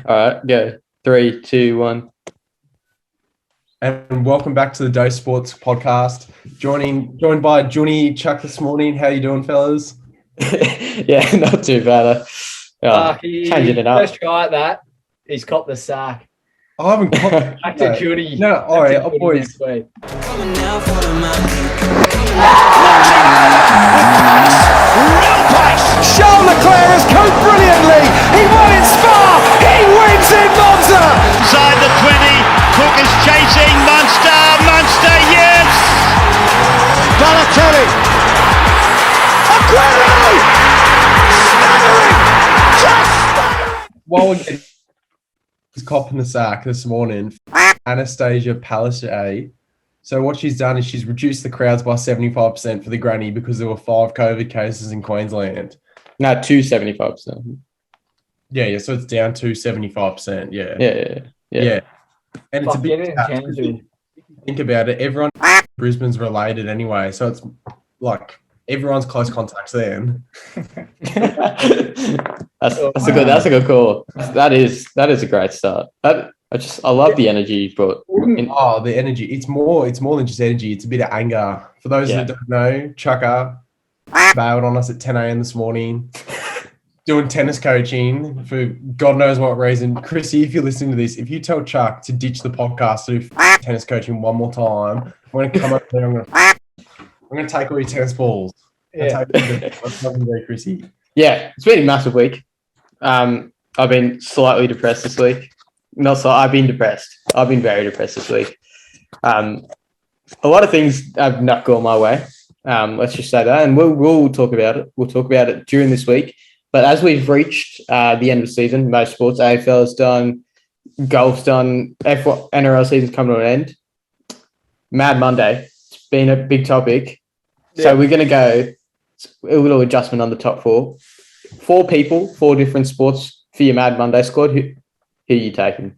All right, go. 3, 2, 1. And welcome back to the Dose Sports podcast. Joined by Johnny Chuck this morning. How you doing, fellas? Yeah, not too bad. Changing it up. First try at that. He's copped the sack. I haven't copped Back to Judy. No, all right, boys. Charles Leclerc has coped brilliantly. He won in Spa. He wins in Monza. Inside the 20, Cook is chasing Munster, yes! Balotelli. Aguero! Staggering! Just staggering! While he's copping the sack this morning, Anastasia Palaszczuk. So what she's done is she's reduced the crowds by 75% for the granny because there were 5 COVID cases in Queensland. No, 275%. Yeah. So it's down to 75%. Yeah. And it's a bit. If you think about it, everyone in Brisbane's related anyway, so it's like everyone's close contacts then. That's a good call. That is a great start. I love the energy you brought in. Oh, the energy. It's more than just energy. It's a bit of anger. For those that don't know, Chucker bailed on us at 10 a.m. this morning, doing tennis coaching for God knows what reason. Chrissy, if you're listening to this, if you tell Chuck to ditch the podcast to do tennis coaching one more time, I'm going to come up there. I'm going to take all your tennis balls. Yeah. What's happening there, Chrissy? Yeah, it's been a massive week. I've been slightly depressed this week. I've been depressed. I've been very depressed this week. A lot of things have not gone my way. Let's just say that, and we'll talk about it. We'll talk about it during this week. But as we've reached the end of the season, most sports, AFL's done, golf's done, NRL season's come to an end. Mad Monday. It's been a big topic. Yeah. So we're going to go a little adjustment on the top 4. 4 people, 4 different sports for your Mad Monday squad. Who are you taking?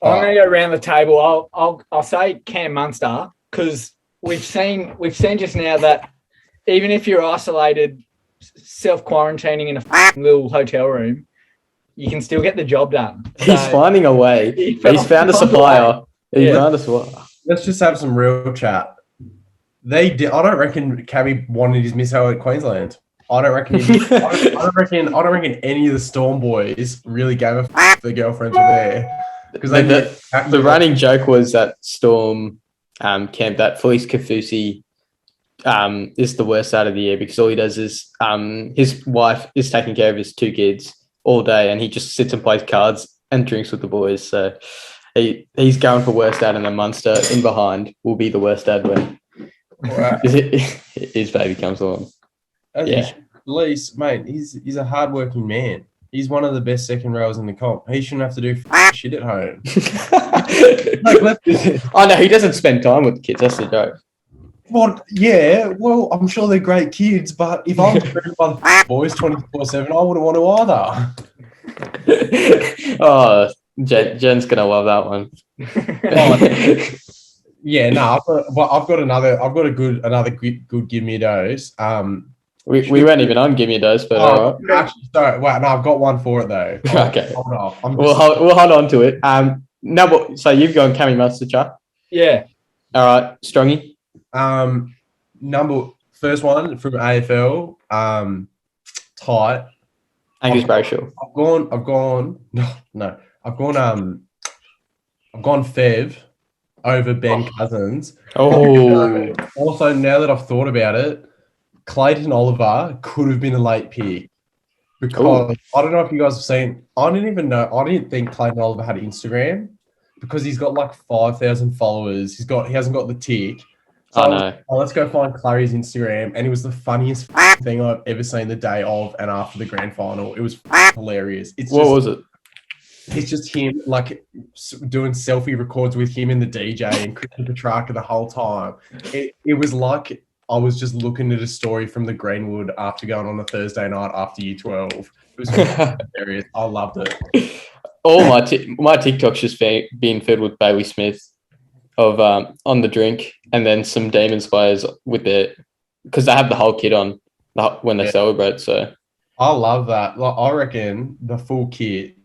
I'm going to go around the table. I'll say Cam Munster because we've seen just now that even if you're isolated, self-quarantining in a little hotel room, you can still get the job done. He's finding a way. He's found a supplier. Let's just have some real chat. I don't reckon Cabby wanted his mishap at Queensland. I don't reckon any of the Storm boys really gave a f their girlfriends were there. Because the running joke was that Storm camp that Felice Kafusi is the worst out of the year because all he does is his wife is taking care of his 2 kids all day and he just sits and plays cards and drinks with the boys. So he's going for worst dad, and then Munster in behind will be the worst dad when his baby comes along. Felice, mate, he's a hard-working man. He's one of the best second rows in the comp. He shouldn't have to do shit at home. I know, he doesn't spend time with the kids. That's the joke. Well, I'm sure they're great kids, but if I was surrounded by the boys 24/7, I wouldn't want to either. Oh, Jen's going to love that one. I've got another good give me a dose. We weren't even on give me a dose, but all right. Actually, sorry. Wait, no, I've got one for it though. Okay. Hold off. We'll hold on to it. So you've gone Cammy Munster, Chuck? Yeah. All right, Strongy. First one from AFL. Tight. Angus Brayshaw. I've gone Fev over Ben Cousins. Oh. Also, now that I've thought about it, Clayton Oliver could have been a late pick because I don't know if you guys have seen. I didn't think Clayton Oliver had Instagram because he's got like 5,000 followers. He hasn't got the tick. So I know. Let's go find Clary's Instagram, and it was the funniest thing I've ever seen the day of and after the grand final. It was hilarious. What was it? It's just him like doing selfie records with him and the DJ and Christian Petrarca the whole time. It was like I was just looking at a story from the Greenwood after going on a Thursday night after year 12. It was hilarious. I loved it. All my TikTok's just been filled with Bailey Smith of on the drink, and then some Demons players with because they have the whole kit on when they celebrate. So I love that. Like, I reckon the full kit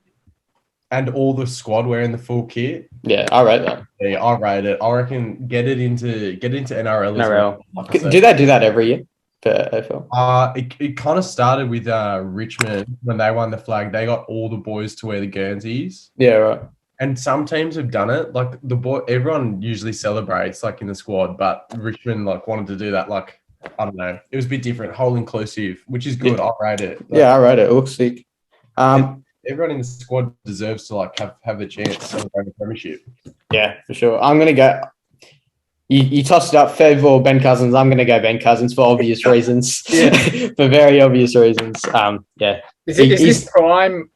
and all the squad wearing the full kit. Yeah, I rate that. Yeah, I rate it. I reckon get it into NRL. As NRL. well, like I said. Do they do that every year for AFL? It kind of started with Richmond when they won the flag. They got all the boys to wear the Guernseys. Yeah, right. And some teams have done it. Like everyone usually celebrates like in the squad, but Richmond like wanted to do that. Like, I don't know. It was a bit different, whole inclusive, which is good. Yeah. I rate it. Like, Yeah, I rate it. It looks sick. Everyone in the squad deserves to like have the chance to celebrate the premiership. Yeah, for sure. I'm gonna go. You tossed it up, Fev or Ben Cousins. I'm gonna go Ben Cousins for obvious reasons. Yeah. For very obvious reasons. Yeah. Is this prime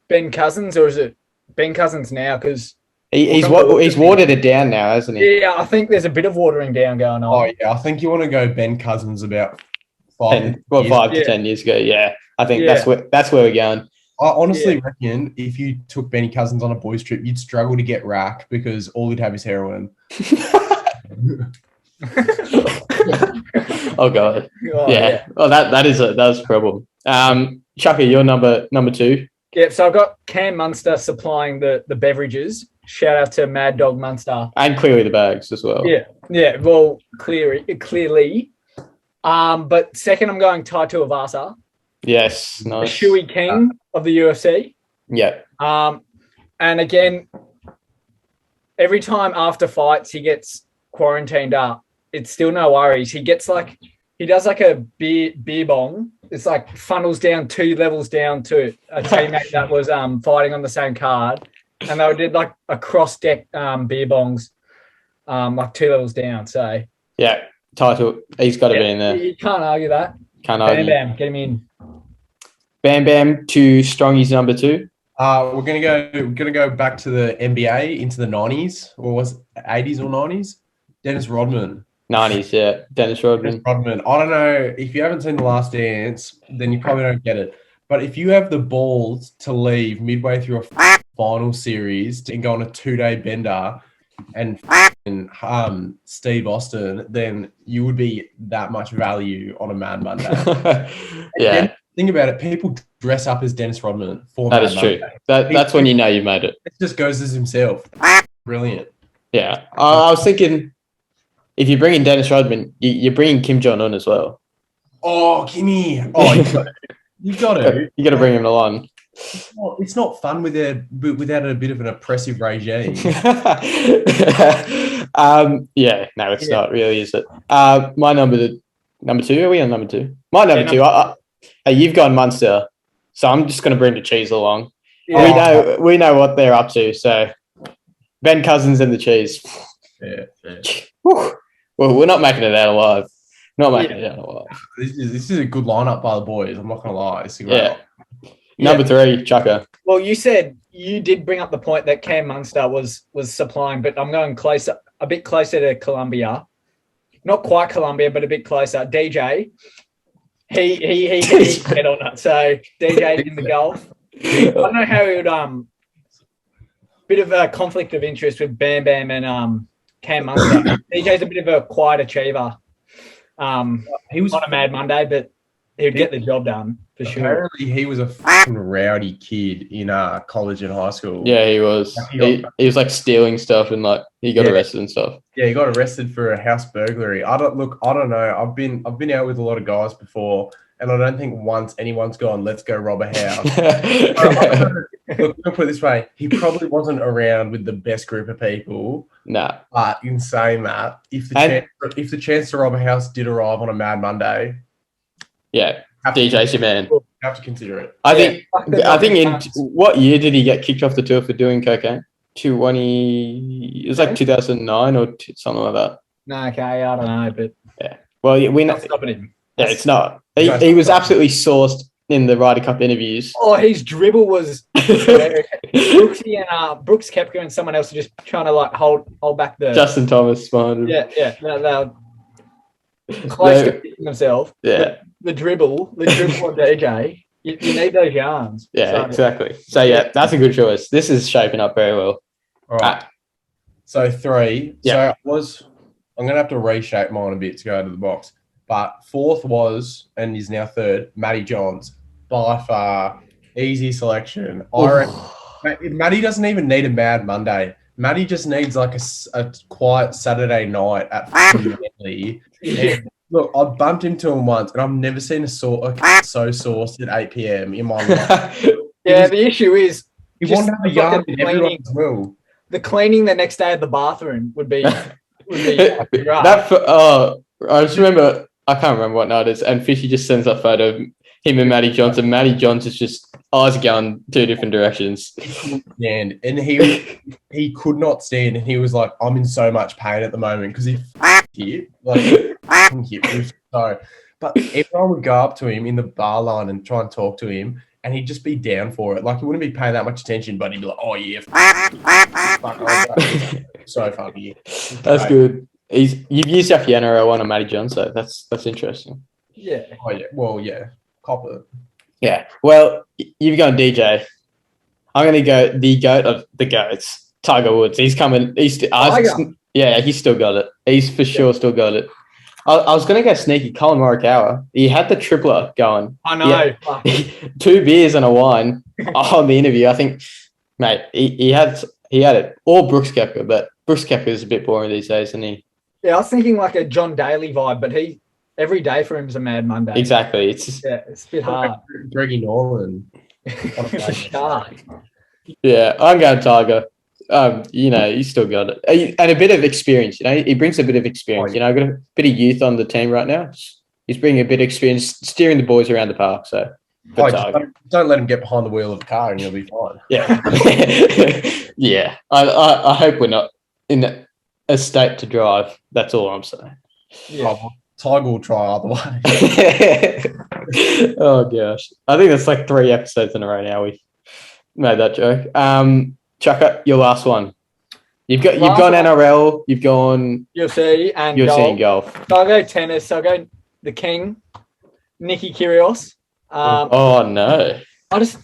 Ben Cousins or is it Ben Cousins now? Because he's watered it down now, hasn't he? Yeah, I think there's a bit of watering down going on. Oh yeah, I think you want to go Ben Cousins about 5 to 10 years ago. Yeah, I think that's where we're going. I honestly reckon if you took Benny Cousins on a boys trip, you'd struggle to get rack because all he'd have is heroin. Oh god. Oh, yeah. Oh, that's a problem. Chucky, you're number 2. Yeah, so I've got Cam Munster supplying the beverages. Shout out to Mad Dog Munster. And clearly the bags as well. Yeah. Well, clearly. But second, I'm going Taito Avasa. Yes, The nice. Shuey King of the UFC. Yeah. And again, every time after fights he gets quarantined up, it's still no worries. He does like a beer bong. It's like funnels down 2 levels down to a teammate that was fighting on the same card, and they did like a cross deck beer bongs, like 2 levels down. So yeah, title. He's got to be in there. You can't argue that. Can't argue. Bam, get him in. Bam Bam to Strongy's number 2. We're gonna go back to the NBA into the 90s, or was it 80s or 90s? Dennis Rodman. 90s, yeah. Dennis Rodman. I don't know if you haven't seen The Last Dance, then you probably don't get it. But if you have the balls to leave midway through a final series and go on a 2-day bender and Steve Austin, then you would be that much value on a Mad Monday. Yeah. Think about it. People dress up as Dennis Rodman for that Mad is true. Monday. That's when you know you've made it. It just goes as himself. Brilliant. Yeah. I was thinking, if you bring in Dennis Rodman, you bring in Kim Jong-un as well. Oh, Kimmy. Oh, you got to. You got to bring him along. It's not fun without a bit of an oppressive regime. Yeah, no, it's not really, is it? My number 2. Are we on number 2? My number 2. You've gone Munster, so I'm just going to bring the cheese along. Yeah. We know what they're up to. So Ben Cousins and the cheese. Yeah. Well, we're not making it out alive. This is a good lineup by the boys. I'm not going to lie. It's Number 3, Chucker. Well, you did bring up the point that Cam Munster was supplying, but I'm going a bit closer to Colombia. Not quite Colombia, but a bit closer. DJ. He get on it. So DJ in the Gulf. I don't know how he would bit of a conflict of interest with Bam Bam and Cam Munster. DJ's a bit of a quiet achiever. He was on a Mad Monday, but he would get the job done for sure. Apparently, he was a fucking rowdy kid in college and high school. Yeah, he was. He was like stealing stuff and like he got arrested and stuff. Yeah, he got arrested for a house burglary. I don't know. I've been out with a lot of guys before, and I don't think once anyone's gone, let's go rob a house. Look, I'll put it this way: he probably wasn't around with the best group of people. Nah. But in saying that, if the chance to rob a house did arrive on a Mad Monday, yeah, DJ's your man. You have to consider it. I think in what year did he get kicked off the tour for doing cocaine? 20. It was like 2009 or something like that. No, okay, I don't know, but yeah. Well, we know. Stopping him. Yeah, it's not. He was absolutely sourced in the Ryder Cup interviews. Oh, his dribble was Brooksy and Brooks Koepka and someone else were just trying to like hold back the Justin Thomas behind him. Yeah. They're close to picking themselves. Yeah. The dribble on DJ. You need those yarns. Yeah, exactly. So yeah, that's a good choice. This is shaping up very well. All right. So 3. Yeah. So I'm gonna have to reshape mine a bit to go to the box. But 4th was, and is now 3rd, Matty Johns. By far, easy selection. I Matty doesn't even need a mad Monday. Matty just needs like a quiet Saturday night at Manly. And look, I bumped into him once, and I've never seen a so sauced at 8 p.m. in my life. Yeah, the issue is He just wanted to have a the yarn fucking with everyone as well. the cleaning the next day at the bathroom would be rough. I just remember, I can't remember what night it is, and Fishy just sends that photo of him and Matty Johnson. Matty Johnson's just eyes are going two different directions. And he could not stand, and he was like, "I'm in so much pain at the moment because he hit, like hit." So, but everyone would go up to him in the bar line and try and talk to him, and he'd just be down for it. Like he wouldn't be paying that much attention, but he'd be like, "Oh yeah, so funny." That's good. You've used up your NRL one on Matty John, so that's interesting. Yeah. Oh yeah. Well, yeah. Cop it. Yeah. Well, you've gone DJ. I'm going to go the GOAT of the GOATs, Tiger Woods. He's coming. He's still got it. He's for sure still got it. I was going to go sneaky. Colin Morikawa. He had the tripler going. I know. Yeah. 2 beers and a wine on the interview. I think, mate, he had it. Or Brooks Koepka, but Brooks Koepka is a bit boring these days, isn't he? Yeah, I was thinking like a John Daly vibe, but every day for him is a mad Monday. Exactly. It's a bit hard. Greggy Norman. Yeah, I'm going Tiger. He's still got it. And a bit of experience, he brings a bit of experience. Got a bit of youth on the team right now. He's bringing a bit of experience steering the boys around the park. So don't let him get behind the wheel of a car and you'll be fine. Yeah. Yeah. I hope we're not in a state to drive. That's all I'm saying. Yeah. Tiger will try either way. Oh gosh. I think that's like 3 episodes in a row now we've made that joke. Chucker, your last one. You've gone NRL, you've gone UFC and golf. So I'll go tennis. So I'll go the king, Nicky Kyrgios. Oh no. I just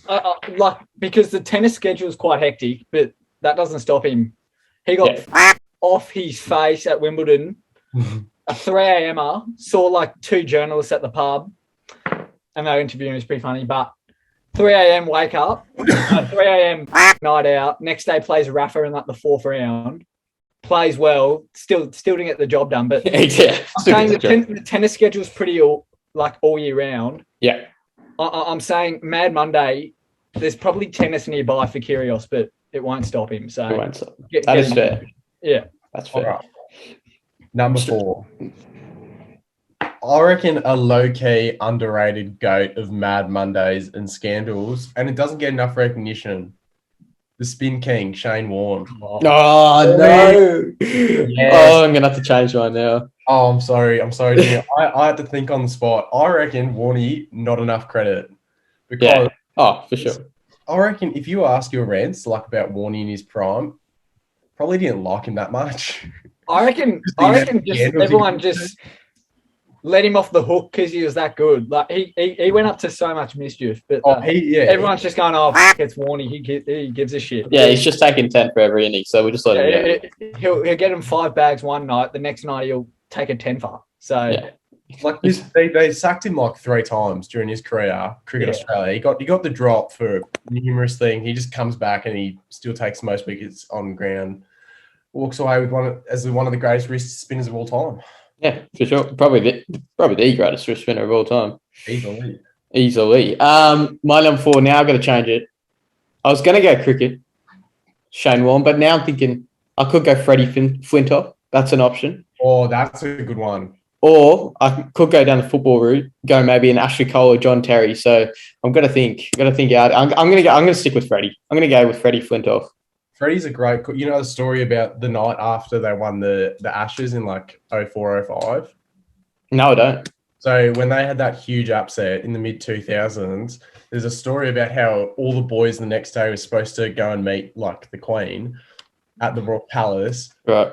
because the tennis schedule is quite hectic, but that doesn't stop him. He got off his face at Wimbledon. A 3 a.m.er, saw like 2 journalists at the pub, and they were interviewing him. It's pretty funny, but 3 a.m. wake up, 3 a.m. night out. Next day plays Rafa in like the 4th round. Plays well, still didn't get the job done. But I'm saying the tennis schedule is pretty all year round. Yeah, I'm saying Mad Monday. There's probably tennis nearby for Kyrgios, but it won't stop him. So it won't stop. That is fair. Yeah, that's fair. Right. Number 4. I reckon a low-key underrated GOAT of Mad Mondays and scandals, and it doesn't get enough recognition. The Spin King, Shane Warne. Oh, no. Yes. Oh, I'm going to have to change mine now. Oh, I'm sorry, Jimmy. I had to think on the spot. I reckon Warney, not enough credit. Because for sure. I reckon if you ask your rents about Warney in his prime, probably didn't like him that much. I reckon just everyone just let him off the hook because he was that good. Like he went up to so much mischief, but everyone's just going, it's Warney. He gives a shit. Yeah, he's just taking 10 for every inning, so we just let him go. He'll get him 5 bags one night. The next night he'll take a 10-for. So they sacked him 3 times during his career, Cricket Australia. He got the drop for numerous things. He just comes back and he still takes the most wickets on ground. Walks away with one of the greatest wrist spinners of all time. Yeah, for sure. Probably the greatest wrist spinner of all time. Easily. My number 4, now I've got to change it. I was going to go cricket, Shane Warne, but now I'm thinking I could go Freddie Flintoff. That's an option. Oh, that's a good one. Or I could go down the football route, go maybe an Ashley Cole or John Terry. So I'm going to think out. I'm going to stick with Freddie. I'm going to go with Freddie Flintoff. Freddie's a great... You know the story about the night after they won the Ashes in 04, 05? No, I don't. So when they had that huge upset in the mid-2000s, there's a story about how all the boys the next day were supposed to go and meet the Queen at the Royal Palace. Right.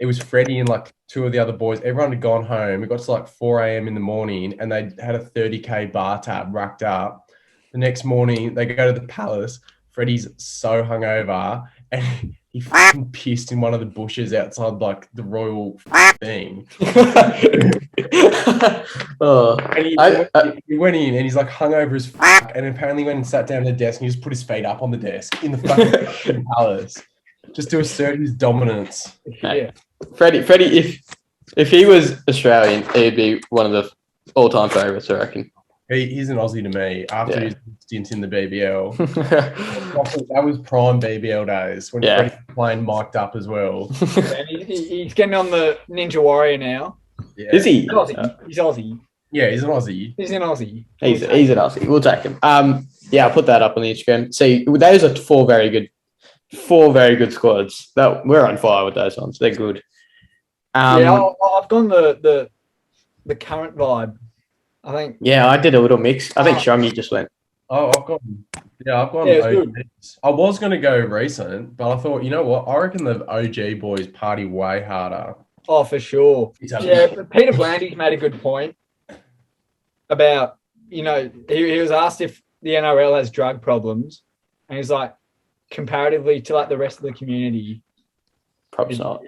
It was Freddie and 2 of the other boys. Everyone had gone home. It got to 4 a.m. in the morning and they had a 30K bar tab racked up. The next morning, they go to the Palace. Freddie's so hungover and he fucking pissed in one of the bushes outside like the royal thing. Oh, And he went in and he's like hung over his and apparently went and sat down at the desk and he just put his feet up on the desk in the fucking palace just to assert his dominance. Yeah. Freddie, if he was Australian, he'd be one of the all-time favourites, I reckon. He's an Aussie to me after his stint in the BBL. That was prime BBL days when Freddie was playing mic'd up as well. And he's getting on the Ninja Warrior now. Yeah. Is he? He's Aussie. Yeah, he's an Aussie. He's an Aussie. He's an Aussie. We'll take him. Yeah, I'll put that up on the Instagram. See, those are four very good squads. That we're on fire with those ones. They're good. Um, I've gone the current vibe. I think. Yeah, I did a little mix. I think Shongi just went. Oh, I've gone. I was going to go recent, but I thought, you know what? I reckon the OG boys party way harder. Oh, for sure. Yeah, but Peter Blandy's made a good point about, he was asked if the NRL has drug problems, and he's like, comparatively to like the rest of the community, probably not.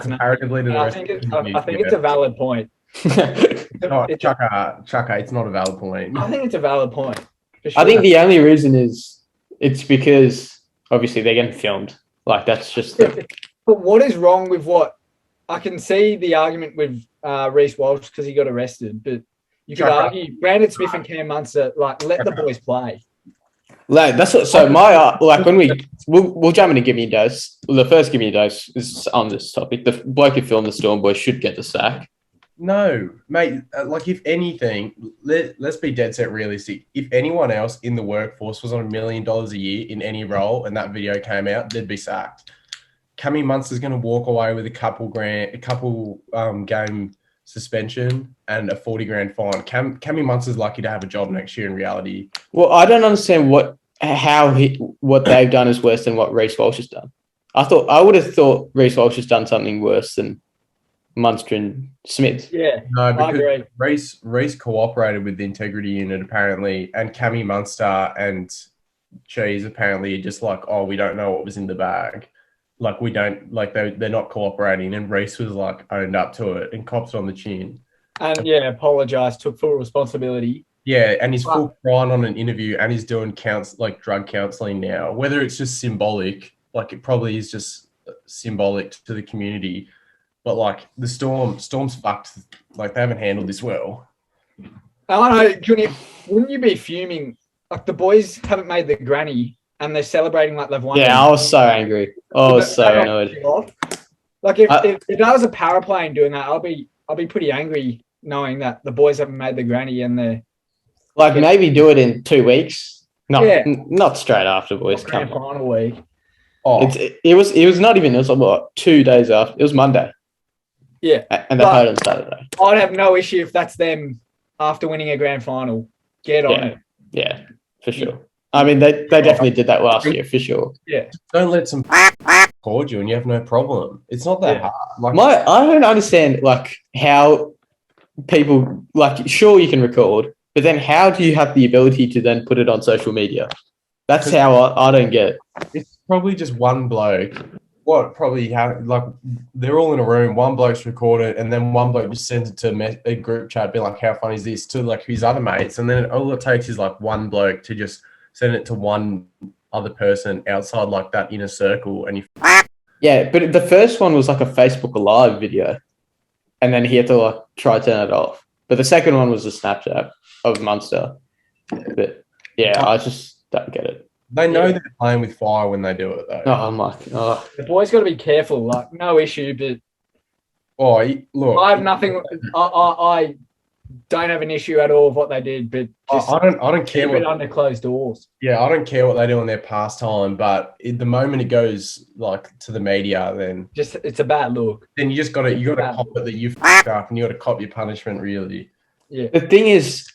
Comparatively to the rest of the community. I think it's a valid point. Chaka, it's not a valid point. I think it's a valid point. For sure. I think the only reason is it's because obviously they're getting filmed. Like that's just. But what is wrong with what? I can see the argument with Reece Walsh because he got arrested, but you could argue Brandon Smith and Cam Munster let the boys play. Like that's what. So when we'll jump into give me a dose. The first give me a dose is on this topic. The bloke who filmed the Storm boys should get the sack. No, mate. Like if anything, let's be dead set realistic. If anyone else in the workforce was on $1 million a year in any role, and that video came out, they'd be sacked. Cammy Munster's going to walk away with a couple game suspension and a $40,000 fine. Cammy Munster's lucky to have a job next year in reality. Well, I don't understand what they've done is worse than what Reece Walsh has done. I would have thought Reece Walsh has done something worse than Munster and Smith. Yeah, no, because Reece cooperated with the integrity unit apparently, and Cammy Munster and Cheese apparently are just like, oh, we don't know what was in the bag. Like we don't like they're not cooperating, and Reece was like owned up to it and copped on the chin. And apologized, took full responsibility. Yeah, and he's full crying on an interview, and he's doing drug counselling now. Whether it's just symbolic, like it probably is just symbolic to the community. But like the Storm's fucked. Like they haven't handled this well. I don't know, Junior. Wouldn't you be fuming? Like the boys haven't made the granny, and they're celebrating like they've won. Yeah, I was so angry. I was so annoyed. Like if I was a paraplane doing that, I'll be pretty angry knowing that the boys haven't made the granny and they're like maybe do it in 2 weeks. Not straight after, boys. Grand Final week. Oh, it was not even. It was about 2 days after. It was Monday. Yeah, and they played on Saturday. I'd have no issue if that's them after winning a grand final. Get on it. Yeah, for sure. I mean, they definitely did that last year, for sure. Yeah. Don't let some record you and you have no problem. It's not that hard. Like, I don't understand, like, how people, like, sure you can record, but then how do you have the ability to then put it on social media? That's how I don't get it. It's probably just one bloke. They're all in a room, one bloke's recorded, and then one bloke just sends it to a group chat, be like, how funny is this, to like his other mates, and then all it takes is like one bloke to just send it to one other person outside like that inner circle, and yeah, but the first one was like a Facebook Live video, and then he had to like try to turn it off. But the second one was a Snapchat of Munster. But yeah, I just don't get it. They know they're playing with fire when they do it, though. Oh, I'm like, the boys got to be careful. Like, no issue, but look, I have nothing. I don't have an issue at all with what they did, but just I don't care what under closed doors. Yeah, I don't care what they do in their pastime, but the moment it goes like to the media, then it's a bad look. Then you got to cop it that you fucked up, and you got to cop your punishment. Really. Yeah. The thing is,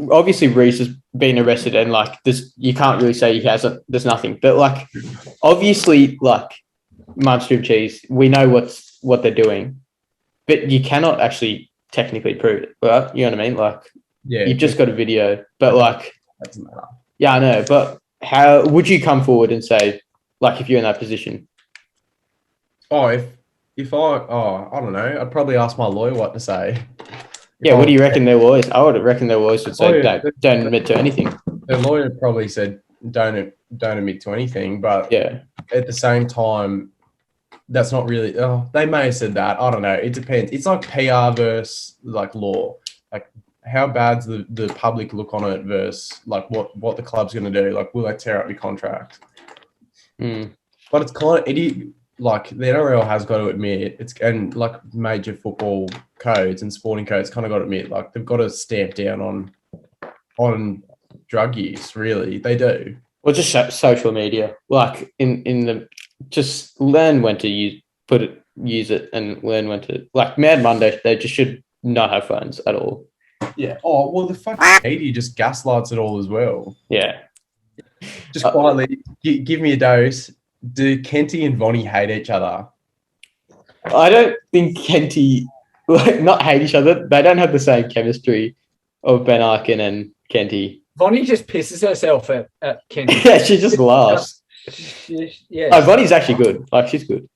obviously Reece has been arrested, and like this, you can't really say he hasn't. There's nothing, but like obviously, like Munster and Cheese, we know what they're doing, but you cannot actually technically prove it, right? You know what I mean? Like, you've just got a video, but like, doesn't matter. Yeah, I know, but how would you come forward and say Like if you're in that position. Oh, if I don't know. I'd probably ask my lawyer what to say. Yeah, what do you reckon their lawyers? I would reckon their lawyers would say don't admit to anything. Their lawyer probably said don't admit to anything, but Yeah, at the same time, that's not really. Oh, they may have said that. I don't know. It depends. It's like PR versus like law. Like how bad's the public look on it versus like what the club's going to do. Like will they tear up your contract? But it's kind of like the NRL has got to admit and like major football codes and sporting codes kind of got to admit like they've got to stamp down on drug use. Really, they do. Well, just social media, like in the just learn when to use it, and learn when to like Mad Monday. They just should not have phones at all. Yeah. Oh well, the fucking media just gaslights it all as well. Yeah. Just quietly give me a dose. Do Kenty and Vonnie hate each other? I don't think Kenty not hate each other. They don't have the same chemistry of Ben Arkin and Kenty. Vonnie just pisses herself at Kenty. Yeah, she just laughs. Yeah. Oh, Vonnie's actually good. Like she's good.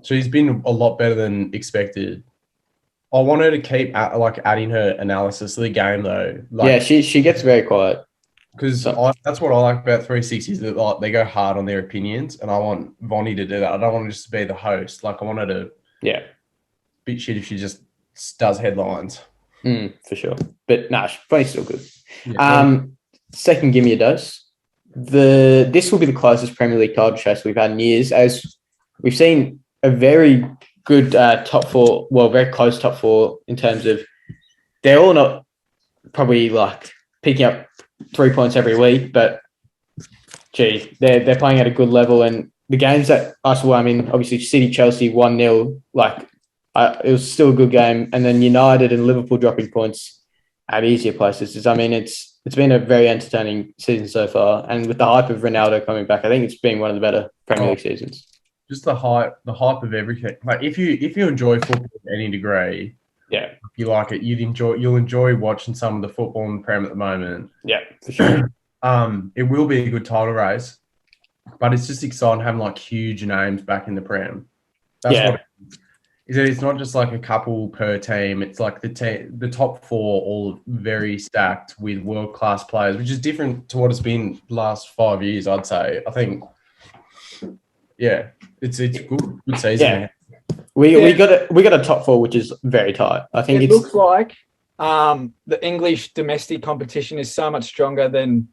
She's been a lot better than expected. I want her to keep adding her analysis to the game though. Yeah, she gets very quiet. Because that's what I like about 360 is that like, they go hard on their opinions, and I want Vonnie to do that. I don't want her just to be the host. Like I want her to beat shit if she just does headlines. For sure. But nah, Vonnie's still good. Yeah, second, give me a dose. This will be the closest Premier League title chase we've had in years, as we've seen a very good top four, well, very close top four in terms of they're all not probably like picking up 3 points every week, but gee, they're playing at a good level. And the games that obviously City, Chelsea 1-0, like it was still a good game. And then United and Liverpool dropping points at easier places. It's been a very entertaining season so far. And with the hype of Ronaldo coming back, I think it's been one of the better Premier League seasons. Just the hype of everything. Like if you enjoy football to any degree, yeah, if you like it, you'll enjoy watching some of the football in the Prem at the moment. Yeah, for sure. It will be a good title race, but it's just exciting having like huge names back in the Prem. That's what it is. It's not just like a couple per team. It's like the top four all very stacked with world class players, which is different to what it's been the last 5 years. I'd say. I think, yeah, it's good season. Yeah. We got a top four, which is very tight. I think it looks like the English domestic competition is so much stronger than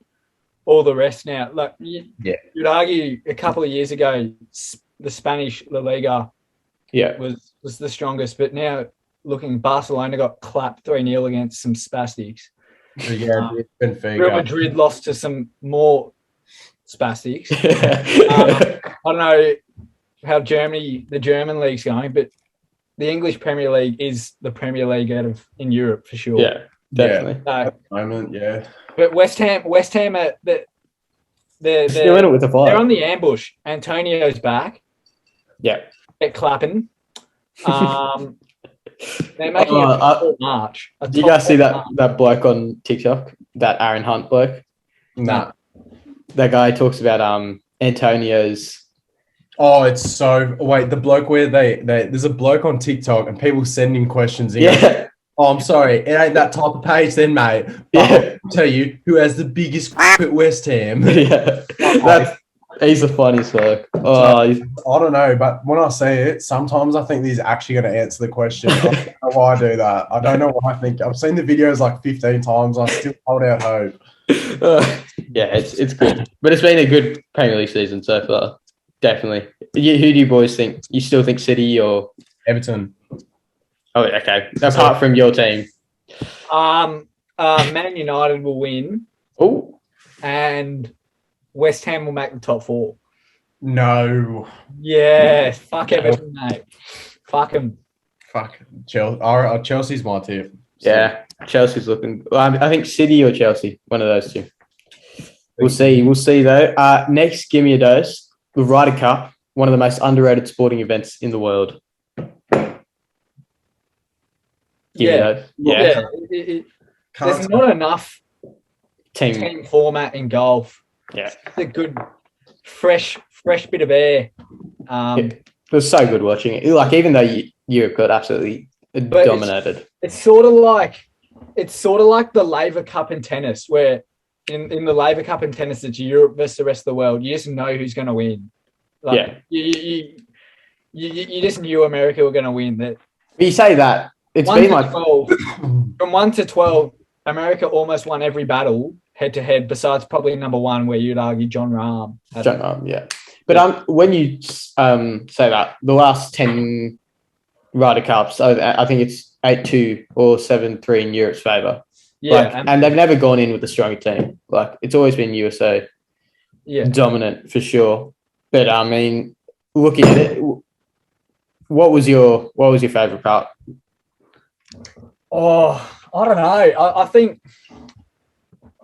all the rest now. Like you'd argue a couple of years ago, the Spanish La Liga was the strongest, but now looking, Barcelona got clapped 3-0 against some spastics. Real Madrid lost to some more spastics. I don't know how the German league's going, but the English Premier League is the Premier League in Europe for sure. Yeah, definitely. At the moment, yeah. But West Ham are they're still in it with the fight. They're on the ambush. Antonio's back. Yeah. They're clapping. They're making a march. Did you guys see that bloke on TikTok? That Aaron Hunt bloke? Nah. That guy talks about Antonio's. Oh, it's so... Wait, the bloke where there's a bloke on TikTok and people sending questions in. Yeah. Oh, I'm sorry. It ain't that type of page then, mate. But I'll tell you who has the biggest at West Ham. Yeah. He's the funniest bloke. Oh, I don't know, but when I see it, sometimes I think he's actually going to answer the question. I don't know why I do that. I don't know why I think. I've seen the videos like 15 times. I still hold out hope. Yeah, it's good. But it's been a good Premier League season so far. Definitely. Who do you boys think? You still think City or Everton? Oh, okay. Apart from your team. Man United will win. Oh. And West Ham will make the top four. No. Yeah. Fuck Everton, mate. Fuck them. Fuck. Chelsea's my tip. So. Yeah. Chelsea's looking... I think City or Chelsea. One of those two. We'll see, though. Next, give me a dose. The Ryder Cup, one of the most underrated sporting events in the world. There's not enough team format in golf. Yeah. It's a good, fresh fresh bit of air. It was so good watching it. Like, even though Europe got absolutely dominated. It's sort of like the Laver Cup in tennis, where in the Laver Cup in tennis, it's Europe versus the rest of the world. You just know who's going to win. Like, you just knew America were going to win. That You say that it's been like 12, from 1 to 12, America almost won every battle head to head, besides probably number 1, where you'd argue John Rahm. Yeah. But when you say that, the last 10 Ryder Cups, I think it's 8-2 or 7-3 in Europe's favour. Yeah, and they've never gone in with a stronger team. Like, it's always been USA dominant for sure. But I mean, looking at it, what was your favourite part? Oh, I don't know. I think,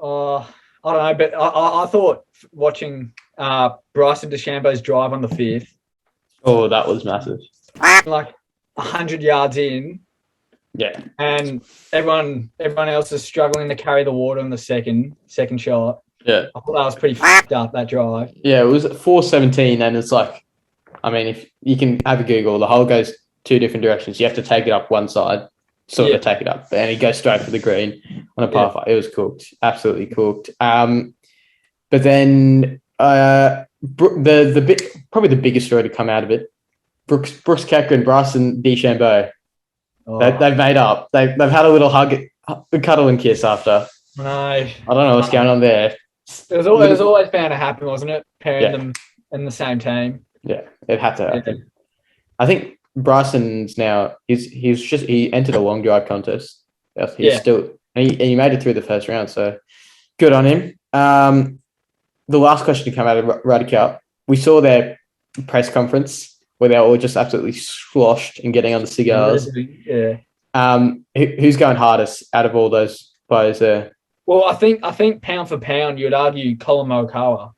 I don't know, but I thought watching Bryson DeChambeau's drive on the 5th. Oh, that was massive. Like 100 yards in. Yeah. And everyone else is struggling to carry the water on the second shot. Yeah. I thought that was pretty fucked up, that drive. Yeah, it was 4:17, and it's like, I mean, if you can have a Google, the hole goes 2 different directions. You have to take it up one side, sort of take it up, and he goes straight for the green on a par 5. It was cooked, absolutely cooked. But then probably the biggest story to come out of it, Brooks Koepka and Bryson DeChambeau. They've made up. They've had a little cuddle and kiss after. No, I don't know what's going on there. It was always bound to happen, wasn't it? Pairing them in the same team. Yeah, it had to happen. Yeah. I think Bryson's now he entered a long drive contest. He's still and he made it through the first round, so good on him. The last question to come out of Ryder Cup, we saw their press conference where they're all just absolutely sloshed and getting on the cigars. Yeah. Who's going hardest out of all those players there? Well, I think pound for pound, you'd argue Colin Morikawa.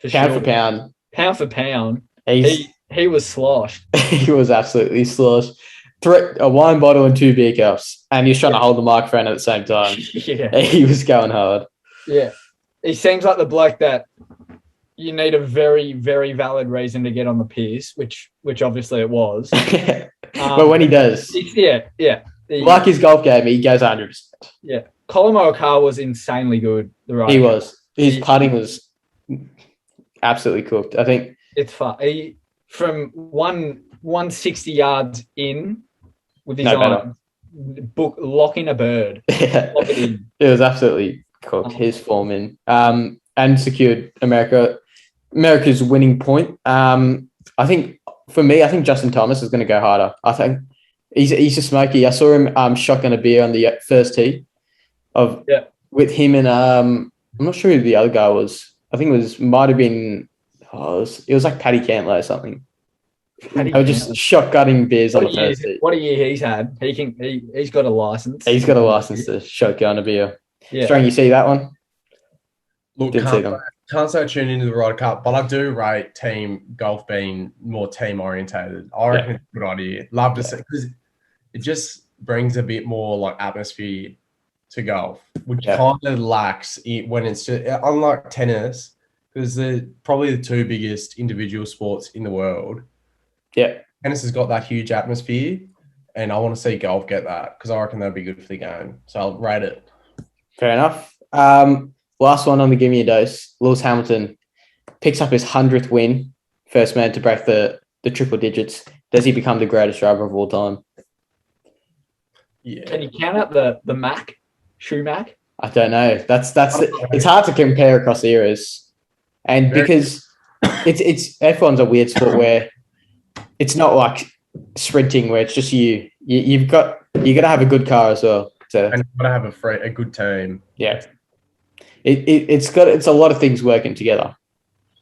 Pound for pound. Pound for pound. He was sloshed. He was absolutely sloshed. A wine bottle and 2 beer cups, and he was trying to hold the microphone at the same time. Yeah. He was going hard. Yeah. He seems like the bloke that you need a very, very valid reason to get on the piss, which obviously it was. But when he does, like his golf game, he goes 100%. Yeah, Colin Morikawa was insanely good. He was. His putting was absolutely cooked. I think it's fun. He from 160 yards in with his arm, locking a bird. Yeah. Lock it in. It was absolutely cooked. His form in and secured America's winning point. I think Justin Thomas is going to go harder. I think he's a smoky. I saw him shotgun a beer on the first tee with him and I'm not sure who the other guy was. I think it was like Paddy Cantler or something. They were just shotgunning beers on the first tee. What a year he's had. He's got a license. He's got a license to shotgun a beer. Yeah. Strang, you see that one? Look, can't say I tune into the Ryder Cup, but I do rate team golf being more team orientated. I reckon it's a good idea. Love to see, because it just brings a bit more like atmosphere to golf, which kind of lacks when it's just, unlike tennis, because they're probably the 2 biggest individual sports in the world. Yeah, tennis has got that huge atmosphere, and I want to see golf get that because I reckon that'd be good for the game. So I'll rate it. Fair enough. Last one on the Give Me a Dose. Lewis Hamilton picks up his 100th win, first man to break the triple digits. Does he become the greatest driver of all time? Yeah. Can you count out the Mac? Shoe Mac? I don't know. It's hard to compare across eras, and because it's F1's a weird sport where it's not like sprinting where it's just you got to have a good car as well. And you've got to have a good team. Yeah. It's a lot of things working together.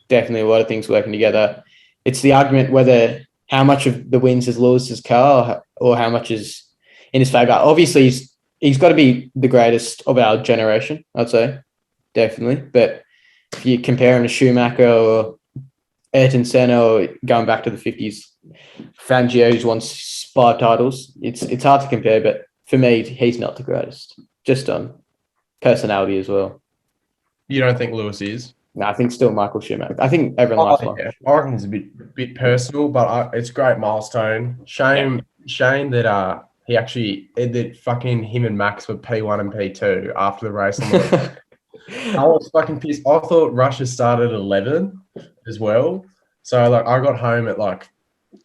Definitely a lot of things working together. It's the argument whether how much of the wins is Lewis's car or how much is in his favour. Obviously, he's got to be the greatest of our generation, I'd say. Definitely. But if you compare him to Schumacher or Ayrton Senna or going back to the 50s, Fangio, who's won 5 titles, it's hard to compare, but for me, he's not the greatest. Just on personality as well. You don't think Lewis is? No, I think still Michael Schumacher. I think everyone likes Michael. Yeah. I reckon it's a bit personal, but it's a great milestone. Shame that that fucking him and Max were P1 and P2 after the race. I was fucking pissed. I thought Russia started at 11 as well. So like I got home at like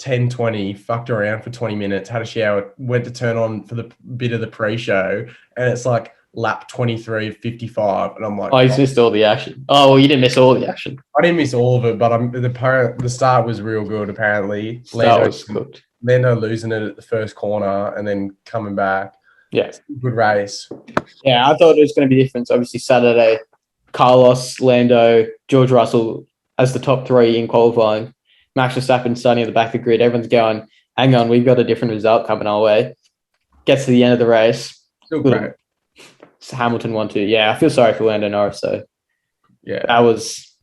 10:20, fucked around for 20 minutes, had a shower, went to turn on for the bit of the pre-show, and it's like lap 23:55, and I'm like, oh, you missed all the action. Oh, well, you didn't miss all the action. I didn't miss all of it, but the start was real good apparently. Start was cooked. Lando losing it at the first corner and then coming back. Yeah, good race. Yeah, I thought it was going to be different. Obviously, Saturday, Carlos, Lando, George Russell as the top three in qualifying. Max Verstappen starting at the back of the grid. Everyone's going, hang on, we've got a different result coming our way. Gets to the end of the race. Still great. Hamilton won too. Yeah, I feel sorry for Lando Norris, though. Yeah. That was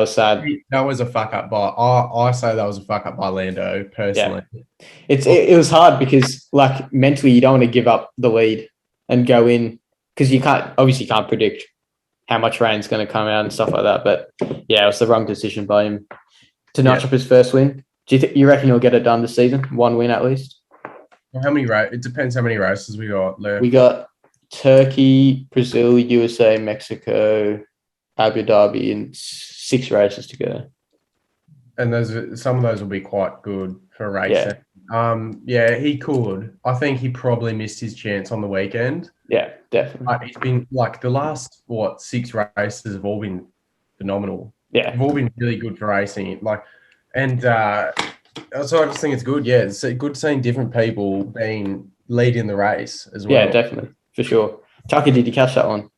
sad. That was a fuck up by I say that was a fuck up by Lando, personally. Yeah. It was hard because like mentally you don't want to give up the lead and go in because you can't predict how much rain's going to come out and stuff like that. But yeah, it was the wrong decision by him to notch up his first win. Do you reckon he'll get it done this season? One win at least? How many races? It depends how many races we got left. We got Turkey, Brazil, USA, Mexico, Abu Dhabi, and 6 races to go. And some of those will be quite good for racing. Yeah, he could. I think he probably missed his chance on the weekend. Yeah, definitely. It's been like the last 6 races have all been phenomenal. Yeah, they've all been really good for racing. So I just think it's good. Yeah, it's good seeing different people being leading the race as well. Yeah, definitely, for sure. Chucky, did you catch that one?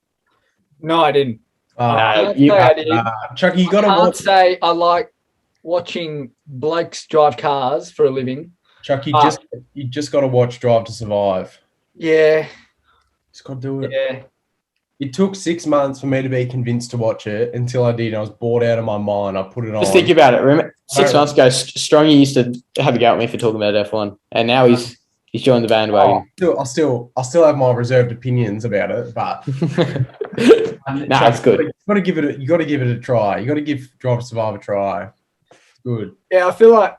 No, I didn't. Chucky, you got to watch. I'd say I like watching blokes drive cars for a living. Chuck, you just got to watch Drive to Survive. Yeah. Just got to do it. Yeah. It took 6 months for me to be convinced to watch it until I did. I was bored out of my mind. I put it on. Just think about it. Remember, 6 months ago, Strongy used to have a go at me for talking about F1, and now he's joined the bandwagon. I still have my reserved opinions about it, but nah, it's good. You got to give it a try. You got to give Drive to Survive a try. It's good. Yeah, I feel like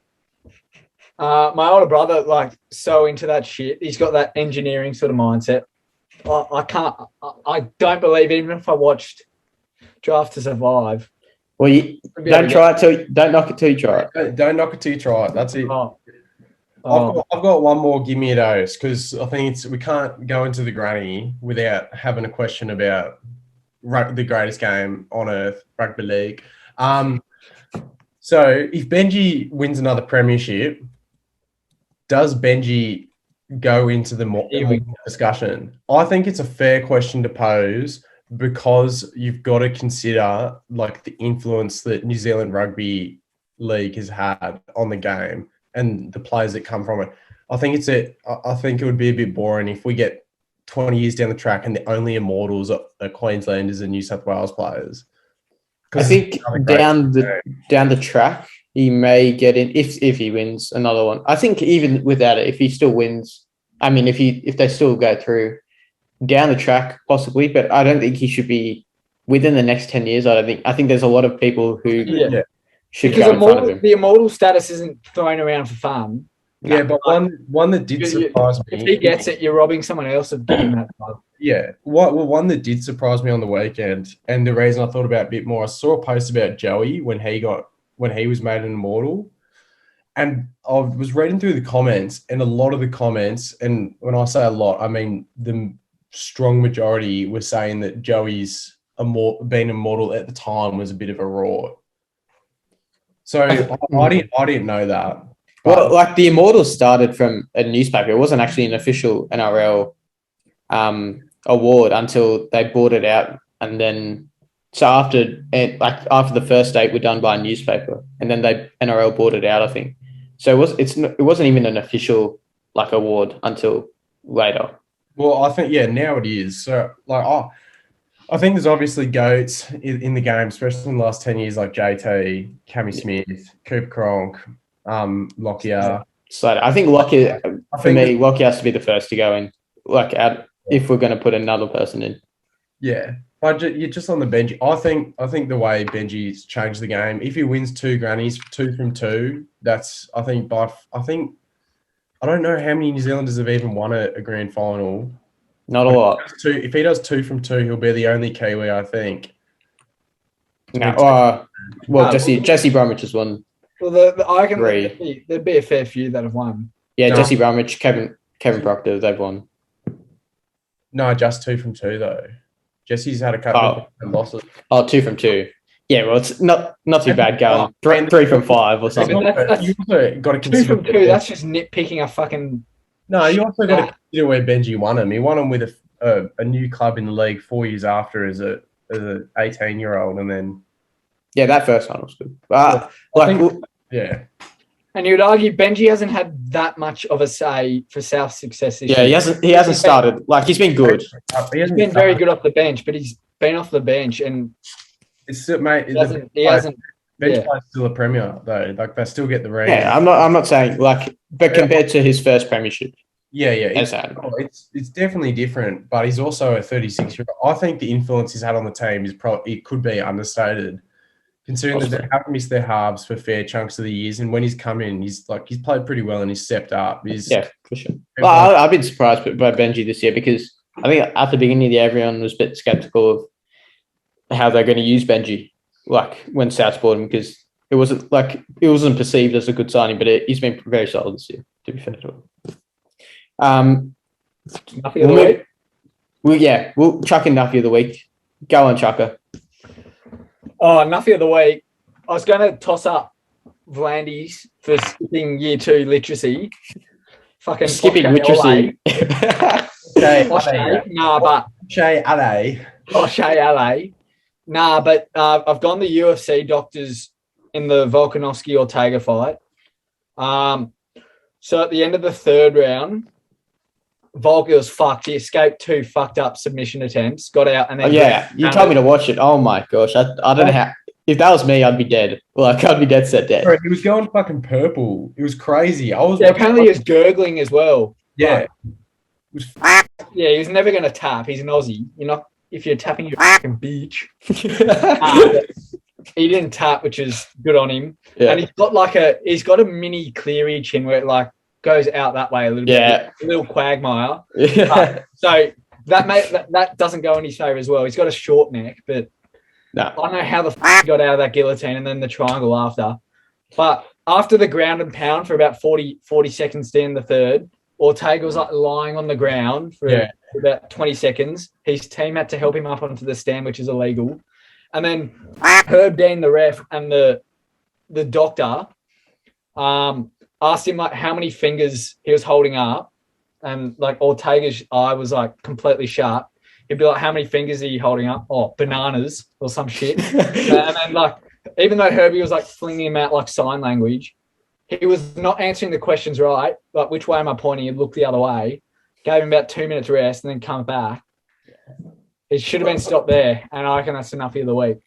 my older brother, like, so into that shit. He's got that engineering sort of mindset. I don't believe even if I watched Drive to Survive. Well, don't knock it till you try it. Don't knock it till you try it. That's it. I've got one more. Give me a dose because I think we can't go into the granny without having a question about the greatest game on earth, rugby league. So if Benji wins another premiership, does Benji go into the discussion? I think it's a fair question to pose because you've got to consider like the influence that New Zealand Rugby League has had on the game and the players that come from it. I think it would be a bit boring if we get 20 years down the track and the only immortals are Queenslanders and New South Wales players. I think down the track he may get in if he wins another one. I think even without it, if he still wins, I mean, if they still go through down the track possibly, but I don't think he should be within the next 10 years. I think there's a lot of people who should go in front of him. The immortal status isn't thrown around for fun. Yeah, but one that did surprise me. If he gets it, you're robbing someone else of getting that club. Yeah. One that did surprise me on the weekend, and the reason I thought about it a bit more, I saw a post about Joey when he was made an immortal. And I was reading through the comments, and a lot of the comments, and when I say a lot, I mean the strong majority were saying that Joey's being immortal at the time was a bit of a rort. So I didn't know that. Well, like the Immortals started from a newspaper. It wasn't actually an official NRL award until they bought it out. And then, so after the first 8 were done by a newspaper, and then NRL bought it out, I think. So it wasn't even an official like award until later. Well, I think now it is. So I think there's obviously GOATs in the game, especially in the last 10 years, like JT, Cammy Smith, Cooper Cronk. Lockyer. So I think Lockyer, for me, Lockyer has to be the first to go in. If we're going to put another person in. Yeah, But you're just on the bench. I think the way Benji's changed the game. If he wins 2 grannies, 2 from 2, that's I don't know how many New Zealanders have even won a grand final. Not a lot. If he does 2 from 2, he'll be the only Kiwi, I think. No, Jesse Bromwich has won. Well, I reckon 3. there'd be a fair few that have won. Yeah, No. Jesse Bromwich, Kevin Proctor, they've won. No, just 2 from 2 though. Jesse's had a couple of losses. Oh, 2 from 2. Yeah, well, it's not too bad going. 3 from 5 or something. You also got to 2 consider from 2. That's just nitpicking a fucking. No, you also got to consider where Benji won him. He won him with a new club in the league 4 years after as a 18-year-old, and then that first one was good. yeah. And you'd argue Benji hasn't had that much of a say for South's success this year. He hasn't started. He's been good. He's been very good off the bench, but he's been off the bench and he hasn't. Bench still a premier though. They still get the ring. Yeah, I'm not saying but compared to his first premiership. Yeah. It's definitely different, but he's also a 36-year-old. I think the influence he's had on the team it could be understated. Considering that they haven't missed their halves for fair chunks of the years, and when he's come in, he's played pretty well and he's stepped up. For sure. Well, I've been surprised by Benji this year because I think at the beginning of the year, everyone was a bit skeptical of how they're going to use Benji, when South bought him, because it wasn't perceived as a good signing, but he's been very solid this year, to be fair to him. Nuffie of the week? We'll chuck in Nuffie of the week. Go on, Chucker. Oh, Nuffie of the week. I was going to toss up Vlandis for skipping year 2 literacy. Fucking skipping literacy. Nah, but I've gone the UFC doctors in the Volkanovski Ortega fight. So at the end of the 3rd round, Volk was fucked. He escaped 2 fucked up submission attempts, got out, and then you told me to watch it. Oh my gosh, I don't know how. If that was me, I'd be dead. I'd be dead set dead. Bro, he was going fucking purple. It was crazy. Apparently he was gurgling as well. Yeah. He was never going to tap. He's an Aussie. You're not if you're tapping your fucking beach. He didn't tap, which is good on him. Yeah. And he's got a mini Cleary chin where it goes out that way a little bit. A little quagmire. Yeah. So that doesn't go in his favour as well. He's got a short neck, but I don't know how the he got out of that guillotine and then the triangle after. But after the ground and pound for about 40 seconds in the 3rd, Ortega was lying on the ground for about 20 seconds. His team had to help him up onto the stand, which is illegal. And then Herb Dean, the ref, and the doctor asked him how many fingers he was holding up, and Ortega's eye was completely shut. He'd be like, "How many fingers are you holding up?" "Oh, bananas," or some shit. And then even though Herbie was flinging him out sign language, he was not answering the questions right. Which way am I pointing? He'd look the other way. Gave him about 2 minutes rest and then come back. It should have been stopped there, and I reckon that's enough of the week.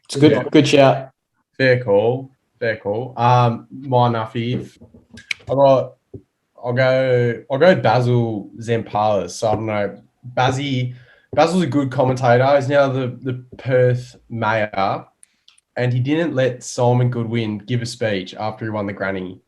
It's good shout. Fair call. My Nuffie. I'll go Basil Zempalis. So I don't know. Basil's a good commentator. He's now the Perth mayor, and he didn't let Simon Goodwin give a speech after he won the granny.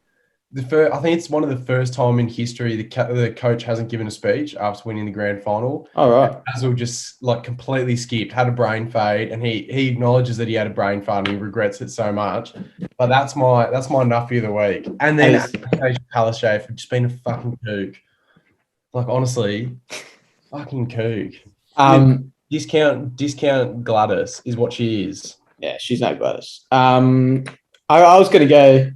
I think it's one of the first time in history the coach hasn't given a speech after winning the grand final. All right. Basil just completely skipped, had a brain fade, and he acknowledges that he had a brain fade and he regrets it so much. But that's my Nuffie of the week. And then Palaszczuk for just being a fucking kook. Honestly, fucking kook. Discount Gladys is what she is. Yeah, she's no Gladys. I was going to go.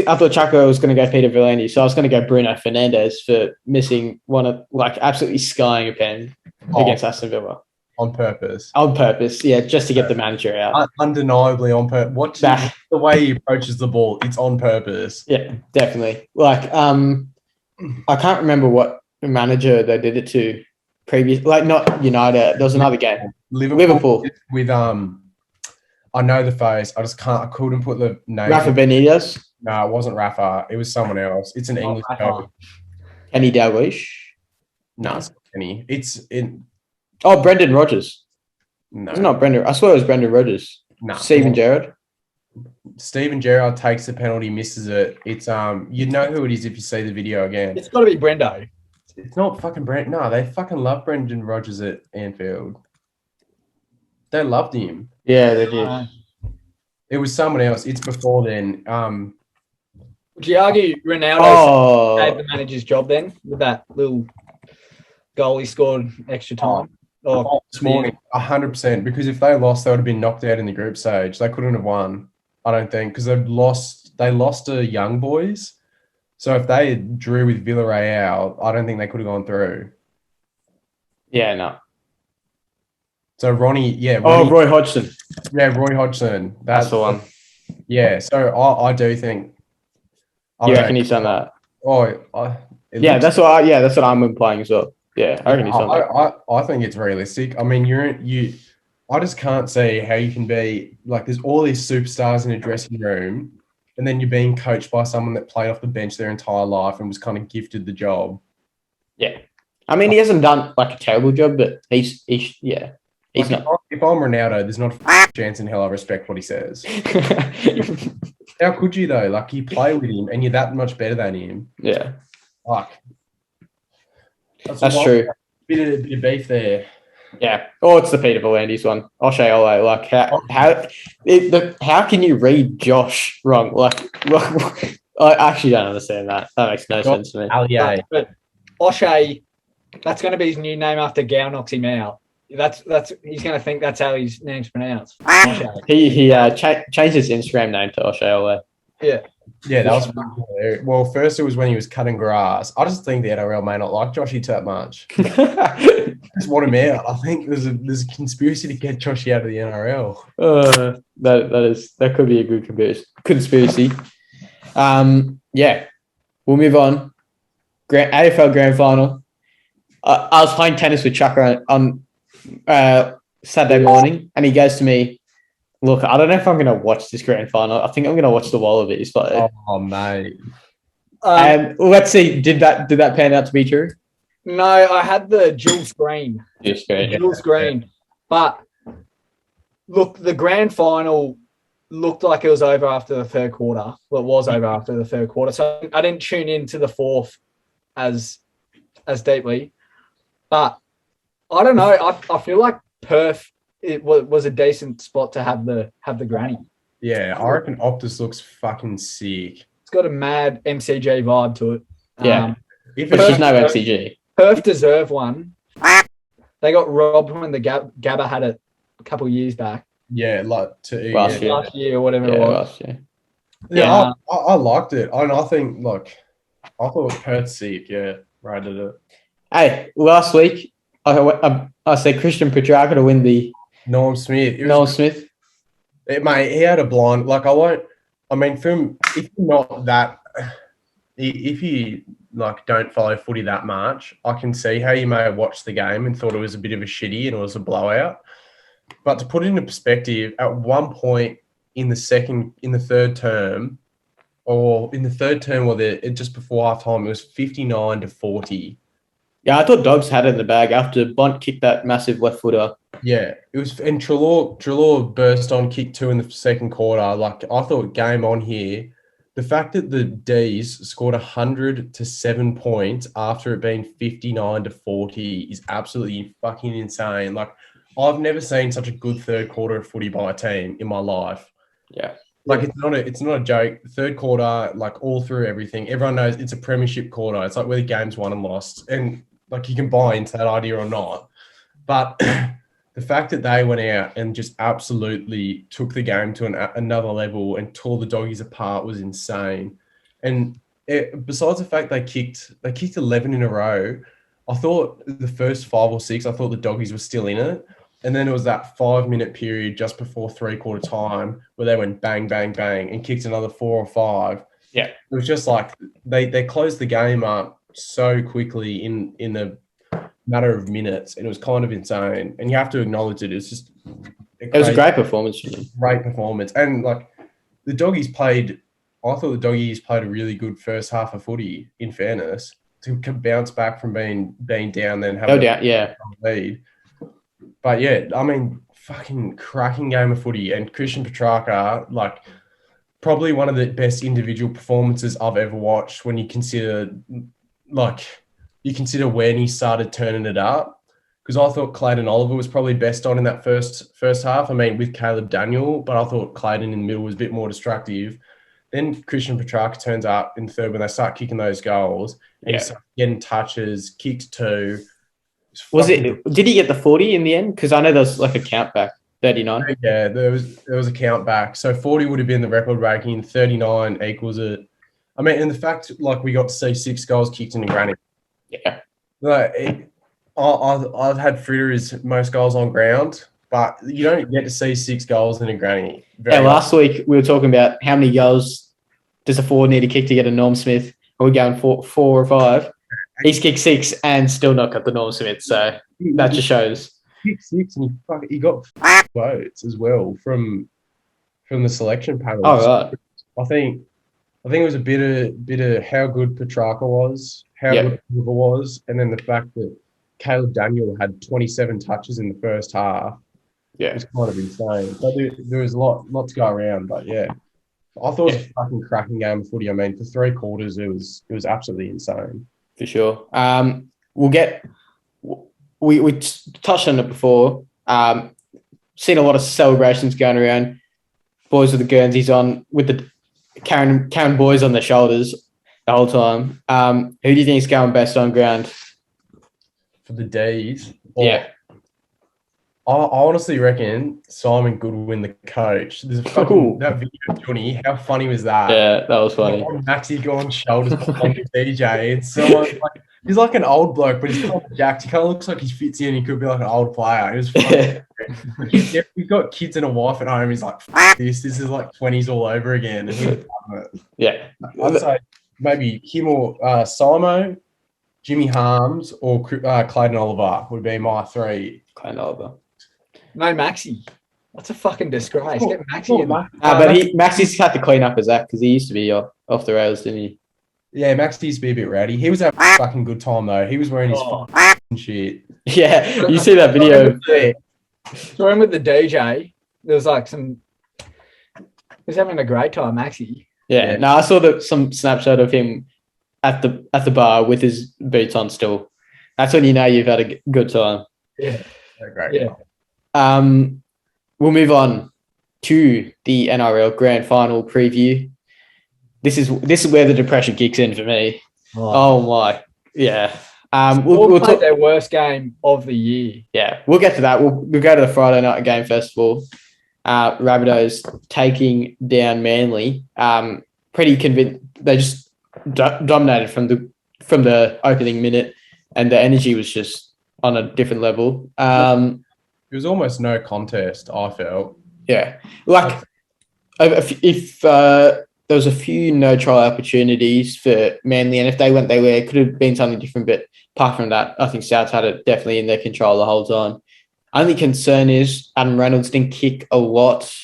I thought Chaco was going to go Peter Villani, so I was going to go Bruno Fernandes for missing one of absolutely skying a pen against Aston Villa on purpose. On purpose, yeah, just to get the manager out. Undeniably on purpose. Watch the way he approaches the ball; it's on purpose. Yeah, definitely. I can't remember what manager they did it to previous. Not United. There was another game. Liverpool with I know the face. I couldn't put the name. Rafa Benitez. No, it wasn't Rafa. It was someone else. It's an English coach. Kenny Dalglish. No, it's not Kenny. Brendan Rodgers. No, It's not Brendan. I swear it was Brendan Rodgers. no. Steven Gerrard. Steven Gerrard takes the penalty, misses it. It's you'd know who it is if you see the video again. It's got to be Brendo. It's not fucking Brent. No, they fucking love Brendan Rodgers at Anfield. They loved him. Yeah, they did. It was someone else. It's before then. Would you argue Ronaldo gave Oh, the manager's job then with that little goal he scored extra time? This morning, 100%. Because if they lost, they would have been knocked out in the group stage. They couldn't have won, I don't think, because they lost to Young Boys. So if they drew with Villarreal, I don't think they could have gone through. yeah, no. So Ronnie, Roy Hodgson. Yeah, Roy Hodgson. That's the one. Yeah, so I do think. You reckon he's done that? That's what I'm implying as well. Yeah, I reckon he's done that. I think it's realistic. I mean, I just can't see how you can be like. There's all these superstars in a dressing room, and then you're being coached by someone that played off the bench their entire life and was kind of gifted the job. Yeah, I mean, he hasn't done like a terrible job, but he's not. If I'm Ronaldo, there's not a chance in hell I respect what he says. How could you though? Like, you play with him and you're that much better than him. Yeah, Fuck. that's true. Bit of beef there. Yeah. Oh, it's the Peter Volandis one. O'Shea Ole. Like how can you read Josh wrong? Like I actually don't understand that. That makes no sense to me. But O'Shea, that's going to be his new name after Gow knocks him out. That's he's going to think that's how his name's pronounced. He changed his Instagram name to O'Shea Ole. Yeah. Yeah, that was hilarious. Well, first it was when he was cutting grass. I just think the NRL may not like Joshy that much. Just want him out. I think there's a conspiracy to get Joshy out of the NRL. That could be a good conspiracy. Yeah, we'll move on. AFL Grand Final. I was playing tennis with Chucker on Saturday morning, and he goes to me, "Look, I don't know if I'm going to watch this Grand Final. I think I'm going to watch the Wallabies play." Oh, mate. Let's see. Did that pan out to be true? No, I had the dual screen. Dual screen. But look, the Grand Final looked like it was over after the third quarter. Well, it was over after the third quarter. So I didn't tune into the fourth as deeply. But I don't know. I feel like Perth was a decent spot to have the granny. Yeah, I reckon Optus looks fucking sick. It's got a mad MCG vibe to it. Yeah. But there's no MCG. Perth deserve one. They got robbed when the Gabba had it a couple of years back. Yeah, last year or whatever it was. Last year. Yeah, I liked it. And I think, I thought Perth sick. Yeah, rated it. Hey, last week, I said Christian Petrarca to win the Noam Smith. Mate, he had a blind. If you don't follow footy that much, I can see how you may have watched the game and thought it was a bit of a shitty and it was a blowout. But to put it into perspective, at one point in the third term, just before halftime, it was 59-40. Yeah, I thought Dogs had it in the bag after Bont kicked that massive left footer. Yeah, it was, and Treloar burst on kick 2 in the second quarter. I thought game on here. The fact that the D's scored 107 points after it being 59-40 is absolutely fucking insane. I've never seen such a good third quarter of footy by a team in my life. Yeah. It's not a joke. Third quarter, all through everything, everyone knows it's a premiership quarter. It's where the game's won and lost. And you can buy into that idea or not. But the fact that they went out and just absolutely took the game to another level and tore the Doggies apart was insane. And besides the fact they kicked 11 in a row, I thought the first 5 or 6, I thought the Doggies were still in it. And then it was that 5-minute period just before 3/4 time where they went bang, bang, bang and kicked another 4 or 5. Yeah. It was just they closed the game up so quickly in a matter of minutes, and it was kind of insane. And you have to acknowledge it. It's just it was a great performance from them. Great performance. And the Doggies played a really good first half of footy, in fairness, to bounce back from being down then have a lead. But yeah, I mean, fucking cracking game of footy. And Christian Petrarca, like, probably one of the best individual performances I've ever watched when you consider when he started turning it up. Because I thought Clayton Oliver was probably best on in that first half. I mean, with Caleb Daniel, but I thought Clayton in the middle was a bit more destructive. Then Christian Petrarca turns up in third when they start kicking those goals. And he starts getting touches, kicks two. Did he get the 40 in the end? Because I know there's like a count back, 39. Yeah, there was a count back. So 40 would have been the record ranking, 39 equals it. I mean, and the fact, like, we got to see 6 goals kicked in a granny. Yeah. Like, I've had Fritter as most goals on ground, but you don't get to see 6 goals in a granny. Last week we were talking about how many goals does a forward need to kick to get a Norm Smith. Are we going 4 or 5? He's kicked 6 and still not got the Norm Smith, so that just shows. Kicked 6 and he got votes as well from the selection panel. Oh, right. I think it was a bit of how good Petrarca was, how good Oliver was, and then the fact that Caleb Daniel had 27 touches in the first half. Yeah, it was kind of insane. But there was a lot to go around. But yeah, I thought it was a fucking cracking game of footy. I mean, for 3 quarters, it was absolutely insane. For sure. We touched on it before. Seen a lot of celebrations going around. Boys with the Guernseys on, with the carrying boys on their shoulders the whole time. Who do you think is going best on ground? For the D's? Yeah. I honestly reckon Simon Goodwin, the coach. There's a fucking that video of Johnny. How funny was that? Yeah, that was funny. Maxie going shoulders behind the DJ. It's someone like he's like an old bloke, but he's kind of jacked. He kind of looks like he fits in. He could be like an old player. It was funny. He's got kids and a wife at home. He's like, this is like 20s all over again. Yeah, I'd say maybe him or Simo, Jimmy Harms, or Clayton Oliver would be my 3. Clayton Oliver. No, Maxi. That's a fucking disgrace. Get Maxi in. But Maxi's had to clean up his act because he used to be off the rails, didn't he? Yeah, Max used to be a bit rowdy. He was having a fucking good time though. He was wearing his fucking shit. Yeah, you see that video? Saw him with the DJ. There was like he was having a great time, Maxi. Yeah. No, I saw some snapshot of him at the bar with his boots on still. That's when you know you've had a good time. Yeah. Great. Yeah. We'll move on to the NRL Grand Final preview. This is where the depression kicks in for me. Oh my, yeah. We'll talk their worst game of the year. Yeah, we'll get to that. We'll go to the Friday night game festival. Rabbitohs taking down Manly. Pretty convinced. They just dominated from the opening minute, and the energy was just on a different level. It was almost no contest, I felt. Yeah. Like, if there was a few no try opportunities for Manly, and if they went their way, it could have been something different. But apart from that, I think Souths had it definitely in their control the whole time. Only concern is Adam Reynolds didn't kick a lot,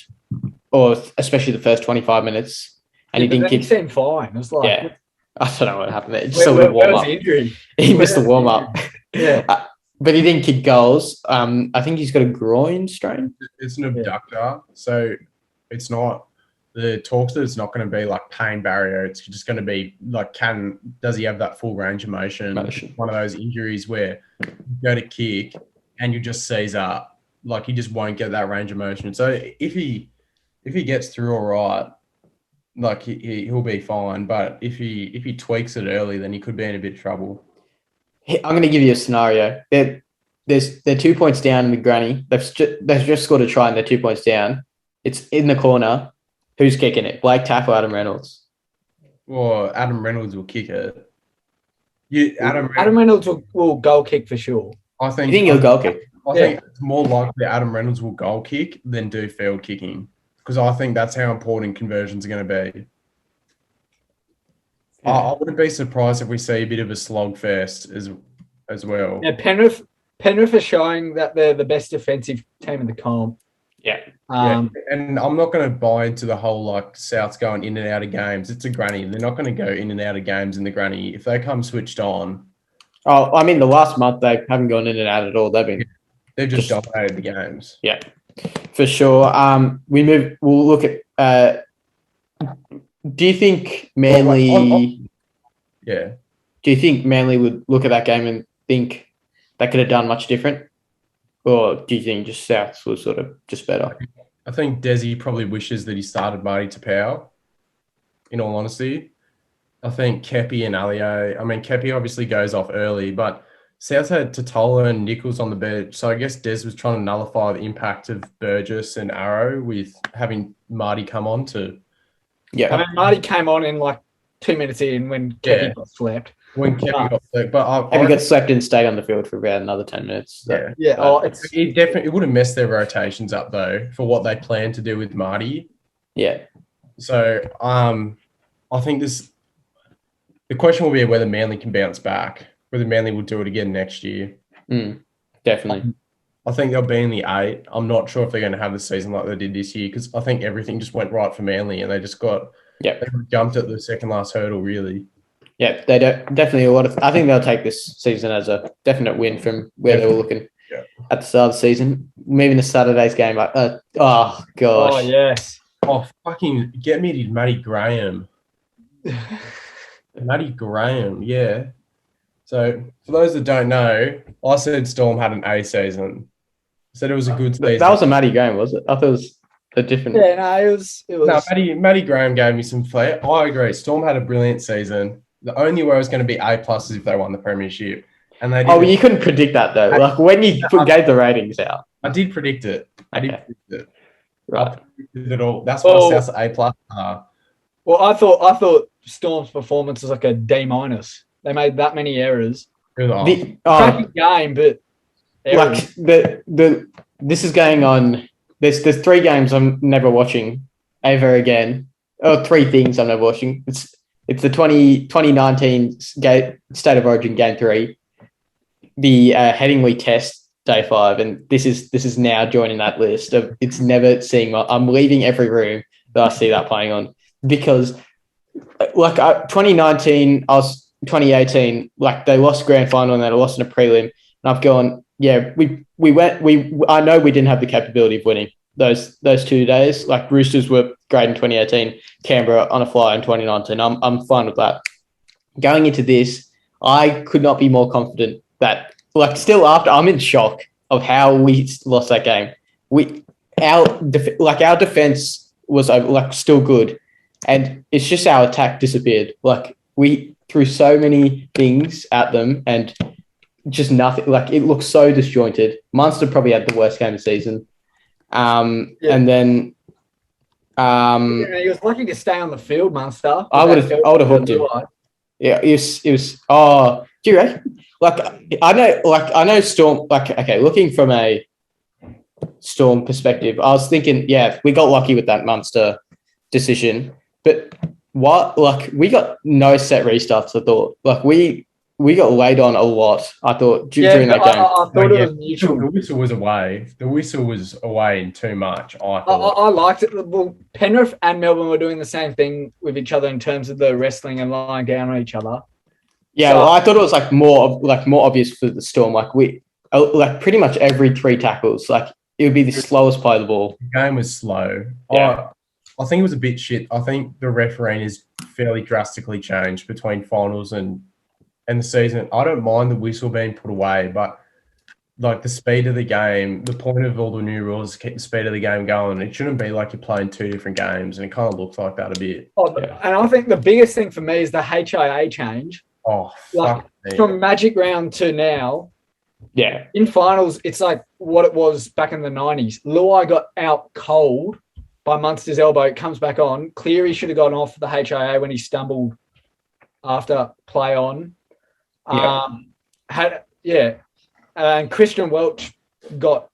or especially the first 25 minutes. And he didn't kick. He seemed fine. It was like, yeah. I don't know what happened there. Just a little warm up. He missed the warm up. Yeah. But he didn't kick goals. I think he's got a groin strain. It's an abductor, so it's not the talks that it's not going to be like pain barrier. It's just going to be like, does he have that full range of motion? One of those injuries where you go to kick and you just seize up, like he just won't get that range of motion. So if he gets through all right, like he'll be fine. But if he tweaks it early, then he could be in a bit of trouble. I'm going to give you a scenario. They're 2 points down in the granny. They've just scored a try and they're 2 points down. It's in the corner. Who's kicking it? Blake Taff or Adam Reynolds? Well, Adam Reynolds will kick it. Adam Reynolds will goal kick for sure. You think he'll goal kick? I think it's more likely Adam Reynolds will goal kick than do field kicking, because I think that's how important conversions are going to be. Yeah. I wouldn't be surprised if we see a bit of a slogfest as well. Yeah, Penrith are showing that they're the best defensive team in the comp. Yeah. And I'm not going to buy into the whole like Souths going in and out of games. It's a granny. They're not going to go in and out of games in the granny. If they come switched on. Oh, I mean, the last month they haven't gone in and out at all. They've just dominated the games. Yeah. For sure. We'll look at. Do you think Manly? Yeah. Do you think Manly would look at that game and think they could have done much different, or do you think just Souths was sort of just better? I think Desi probably wishes that he started Marty Tapau, in all honesty. I think Kepi and Alio, Kepi obviously goes off early, but South had Totola and Nichols on the bench. So I guess Des was trying to nullify the impact of Burgess and Arrow with having Marty come on to. Yeah. I mean, Marty came on in like 2 minutes in when Kepi got slept. When Kepi got slept. But Kepi got slept and stayed on the field for about another 10 minutes. So. Yeah. It would have messed their rotations up, though, for what they planned to do with Marty. Yeah. So I think the question will be whether Manly can bounce back, whether Manly will do it again next year. Definitely. I think they'll be in the 8. I'm not sure if they're going to have the season like they did this year because I think everything just went right for Manly and they just got they jumped at the second last hurdle, really. Yeah, they definitely I think they'll take this season as a definite win from where they were looking at the start of the season. Maybe in the Saturday's game. Oh, gosh. Oh, yes. Oh, fucking get me to Matty Graham. Matty Graham, yeah. So, for those that don't know, I said Storm had an A season. I said it was a good season. That was a Matty Graham, was it? I thought it was a different... Yeah, no, it was... No, Matty Graham gave me some flair. I agree. Storm had a brilliant season. The only way it was going to be A+ is if they won the premiership. And they did. Oh, you couldn't predict that, though. Like, when you gave the ratings out. I did predict it. Right. I predicted it all. That's why South's A+. Well, I thought Storm's performance was like a D-. They made that many errors. Cracking game, but errors. Like this is going on. There's 3 games I'm never watching ever again. Or 3 things I'm never watching. It's the 2019 State of Origin Game 3, the Headingley Test Day 5, and this is now joining that list of it's never seeing. I'm leaving every room that I see that playing on because, like 2019, 2018, like they lost Grand Final and they lost in a prelim, and I've gone, yeah, I know we didn't have the capability of winning those 2 days. Like Roosters were great in 2018, Canberra on a fly in 2019. I'm fine with that. Going into this, I could not be more confident that, like, still after, I'm in shock of how we lost that game. Our defense was like still good, and it's just our attack disappeared. Like we threw so many things at them and just nothing. Like it looked so disjointed. Munster probably had the worst game of the season. And then he was lucky to stay on the field, Munster. I would have hooked him. Yeah, it was. Oh, do you reckon? I know Storm. Like, okay, looking from a Storm perspective, I was thinking, yeah, we got lucky with that Munster decision, but what? Like, we got no set restarts. I thought, like, we got laid on a lot. I thought during that game. I thought it was neutral. The whistle was away. The whistle was away in too much. I liked it. Well, Penrith and Melbourne were doing the same thing with each other in terms of the wrestling and lying down on each other. Yeah, well, I thought it was more obvious for the Storm. Like pretty much every 3 tackles, like it would be the slowest play of the ball. The game was slow. Yeah. I think it was a bit shit. I think the refereeing is fairly drastically changed between finals and the season. I don't mind the whistle being put away, but like the speed of the game, the point of all the new rules is to keep the speed of the game going. It shouldn't be like you're playing 2 different games, and it kind of looks like that a bit. And I think the biggest thing for me is the HIA change. Oh, like from Magic Round to now. Yeah. In finals, it's like what it was back in the 90s. Luai got out cold by Munster's elbow. It comes back on. Cleary should have gone off the HIA when he stumbled after play on. And Christian Welch got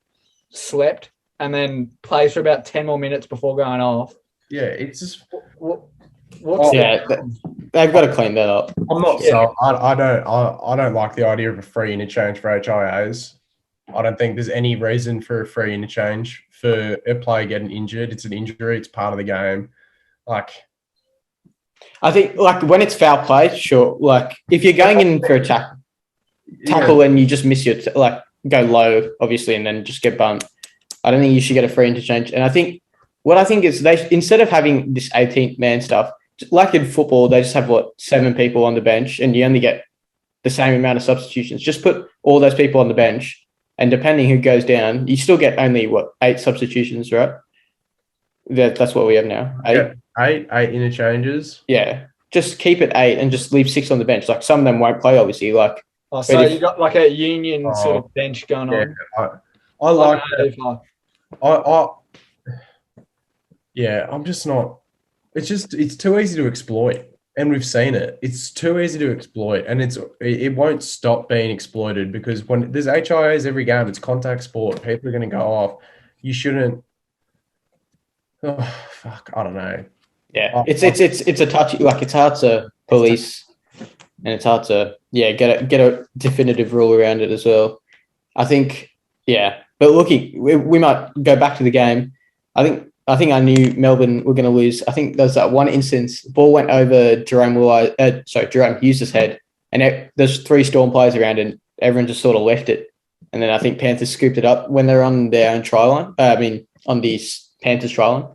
slept and then plays for about 10 more minutes before going off. Yeah, it's just they've got to clean that up. I'm not so I don't like the idea of a free interchange for HIAs. I don't think there's any reason for a free interchange for a player getting injured. It's an injury. It's part of the game. Like, I think, like, when it's foul play, sure. Like, if you're going in for a tackle and you just miss your go low, obviously, and then just get bumped. I don't think you should get a free interchange. And I think is they, instead of having this 18th man stuff, like in football, they just have 7 people on the bench, and you only get the same amount of substitutions. Just put all those people on the bench, and depending who goes down, you still get only 8 substitutions, right? That's what we have now. 8. Yeah, eight interchanges. Yeah, just keep it 8 and just leave 6 on the bench. Like some of them won't play, obviously. Like, so you got like a union sort of bench going on. I like that. I'm just not. It's too easy to exploit, and we've seen it. It's too easy to exploit, and it won't stop being exploited, because when there's HIAs every game, it's contact sport. People are going to go off. You shouldn't. Oh fuck! I don't know. Yeah, it's a touchy. Like, it's hard to police, and it's hard to get a definitive rule around it as well. I think but looking, we might go back to the game. I think I knew Melbourne were going to lose. I think there was that one instance, ball went over Jerome Hughes' head, and there's 3 Storm players around, and everyone just sort of left it. And then I think Panthers scooped it up when they're on their own try line. On the Panthers try line.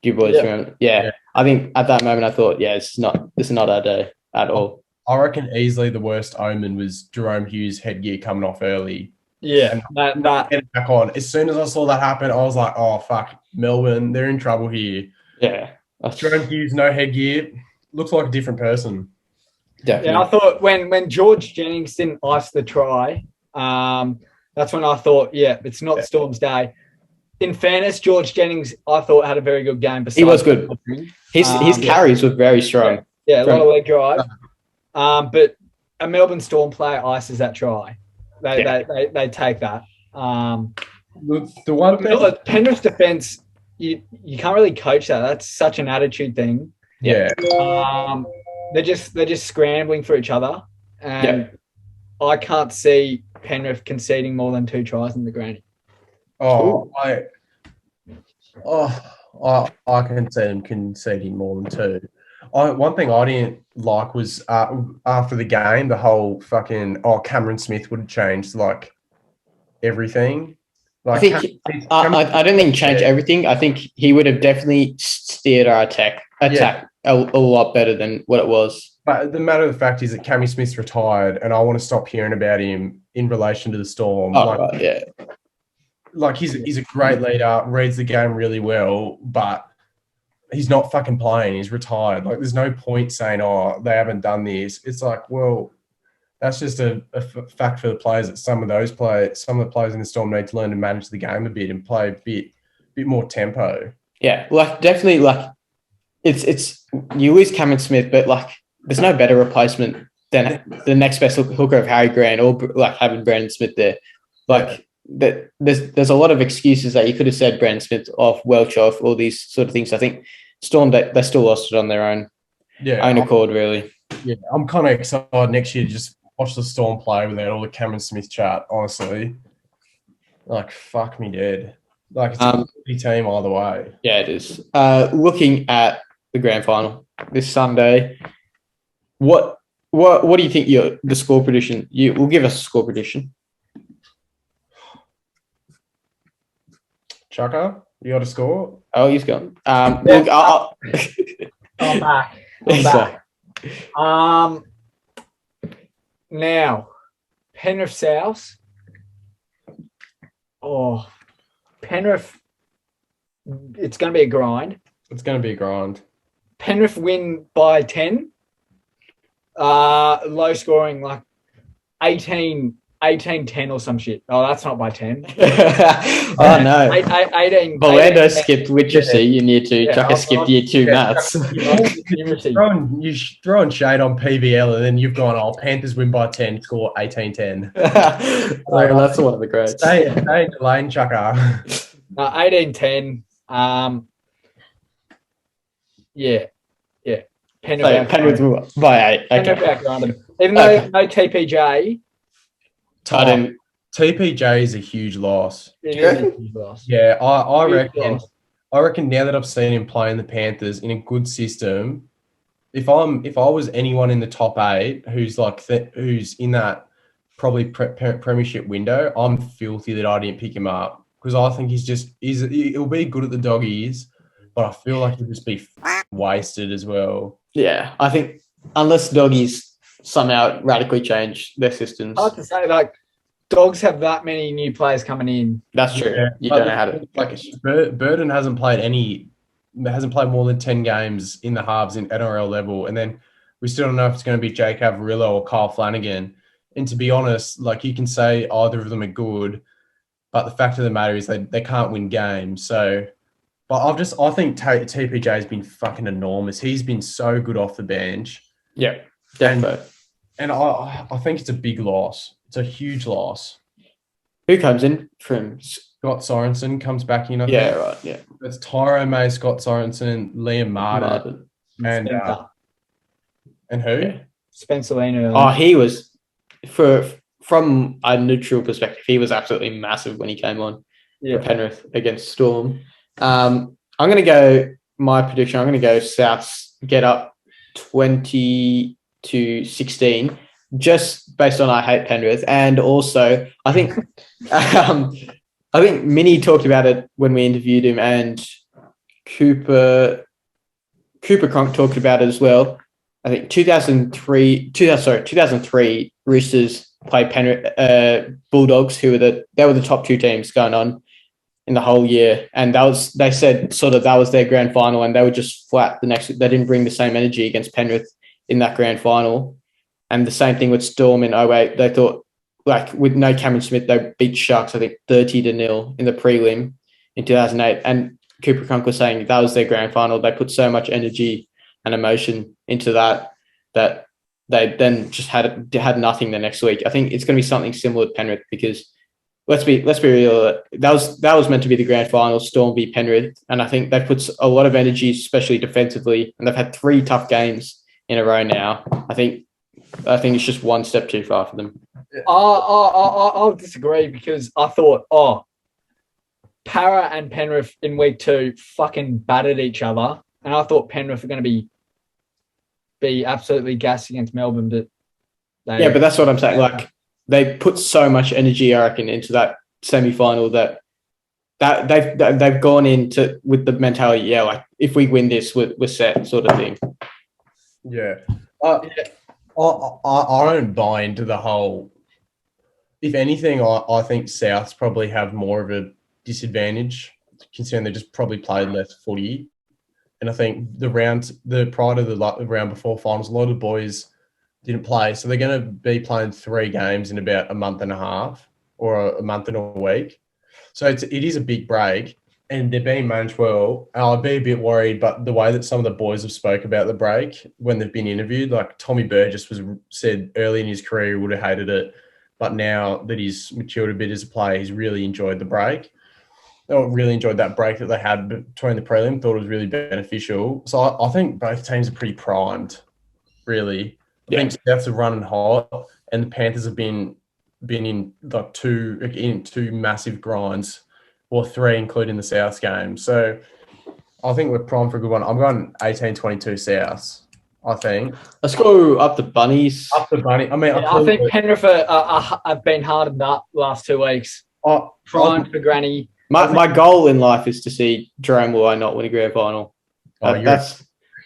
Do you boys remember? Yeah. I think at that moment I thought, this is not our day at all. I reckon easily the worst omen was Jerome Hughes' headgear coming off early. Yeah, and that getting back on. As soon as I saw that happen, I was like, "Oh fuck, Melbourne, they're in trouble here." Yeah, Jerome Hughes, no headgear, looks like a different person. Definitely. Yeah, I thought when George Jennings didn't ice the try, that's when I thought, it's not Storm's day. In fairness, George Jennings, I thought, had a very good game. He was good. His carries were very strong. Yeah, a lot of leg drive. But a Melbourne Storm player ices that try. They take that. The one thing, Penrith's defense, you can't really coach that. That's such an attitude thing. Yeah. They're just scrambling for each other, and I can't see Penrith conceding more than 2 tries in the granny. I can see them conceding more than 2. One thing I didn't like was after the game, the whole fucking Cameron Smith would have changed everything. Like, I don't think change everything. I think he would have definitely steered our attack a lot better than what it was. But the matter of the fact is that Cammy Smith's retired, and I want to stop hearing about him in relation to the Storm. Like, he's a great leader, reads the game really well, but he's not fucking playing. He's retired. Like, there's no point saying, they haven't done this. It's like, well, that's just a fact for the players that some of the players in the Storm need to learn to manage the game a bit and play a bit more tempo. Yeah, definitely, it's you lose Cameron Smith, but there's no better replacement than the next best hooker of Harry Grant or having Brandon Smith there. There's a lot of excuses that you could have said Brandon Smith off, Welch off, all these sort of things. I think Storm, they still lost it on their own accord, really. Yeah, I'm kind of excited next year to just watch the Storm play without all the Cameron Smith chat, honestly. Fuck me dead. It's a good team either way. Yeah, it is. Looking at the grand final this Sunday, what do you think the score prediction? You will give us a score prediction. Chaka, you got a score? Oh, he's gone. I'm back. Now, Penrith South. Penrith. It's going to be a grind. It's going to be a grind. Penrith win by 10. Low scoring, 18-10 or some shit. Oh, that's not by 10. Oh, no. 18. Orlando skipped literacy in year 2. Chaka skipped year 2 maths. You're throwing shade on PVL, and then you've gone, Panthers win by 10, score 18-10. That's one of the greats. Stay in the lane, Chaka. 18-10. Yeah. Penrith by 8. Okay. Penrith even though no TPJ. TPJ is a huge loss. Yeah, I reckon now that I've seen him play in the Panthers in a good system, if I was anyone in the top 8 who's who's in that probably premiership window, I'm filthy that I didn't pick him up. because I think he'll be good at the doggies, but I feel like he'll just be wasted as well. Yeah, I think unless doggies somehow radically change their systems. Hard to say, like, dogs have that many new players coming in. That's true. Yeah, You don't know how to Burden hasn't played more than 10 games in the halves in NRL level, and then we still don't know if it's going to be Jake Averillo or Kyle Flanagan. And to be honest, like, you can say either of them are good, but the fact of the matter is they can't win games. So, but I think TPJ has been fucking enormous. He's been so good off the bench. Yeah, definitely. And I think it's a big loss. It's a huge loss. Who comes in from? Scott Sorensen comes back in, I think. Yeah, right. Yeah. It's Tyro May, Scott Sorensen, Liam Martin, and who? Yeah. Spencer Leno. Oh, he was from a neutral perspective, he was absolutely massive when he came on for Penrith against Storm. I'm going to go my prediction. I'm going to go Souths get up 20-16, just based on I hate Penrith, and also I think Minnie talked about it when we interviewed him, and Cooper Cronk talked about it as well. I think 2003 Roosters played Penrith Bulldogs, who were the top two teams going on in the whole year, and they said sort of that was their grand final, and they were just flat the next. They didn't bring the same energy against Penrith in that grand final, and the same thing with Storm in 2008. They thought, like, with no Cameron Smith, they beat Sharks, I think 30-0 in the prelim in 2008, and Cooper Cronk was saying that was their grand final. They put so much energy and emotion into that they then just had nothing the next week. I think it's going to be something similar with Penrith, because let's be real. That was meant to be the grand final, Storm v Penrith, and I think they've put a lot of energy, especially defensively, and they've had 3 tough games in a row now. I think it's just one step too far for them. I'll disagree, because I thought, Para and Penrith in week 2 fucking battered each other, and I thought Penrith were going to be absolutely gassed against Melbourne, but but that's what I'm saying. Like, they put so much energy, I reckon, into that semi-final that they've gone into with the mentality, like, if we win this, we're set, sort of thing. Yeah. I don't buy into the whole. If anything, I think Souths probably have more of a disadvantage, considering they just probably played less footy. And I think prior to the round before finals, a lot of the boys didn't play. So they're going to be playing 3 games in about a month and a half or a month and a week. So it is a big break, and they're being managed well. I'd be a bit worried, but the way that some of the boys have spoke about the break when they've been interviewed, like Tommy Burgess said early in his career he would have hated it, but now that he's matured a bit as a player, he's really enjoyed the break. Really enjoyed that break that they had between the prelim. Thought it was really beneficial. So I think both teams are pretty primed, really. I think Souths are running hot, and the Panthers have been in like 2 massive grinds, or 3 including the Souths game. So I think we're primed for a good one. I'm going 18-22 Souths, I think. Let's go up the Bunnies. Up the Bunny. I mean, I think Penrith have been hardened up last 2 weeks. Primed for granny. My goal in life is to see Jerome Luai not win a grand final. I just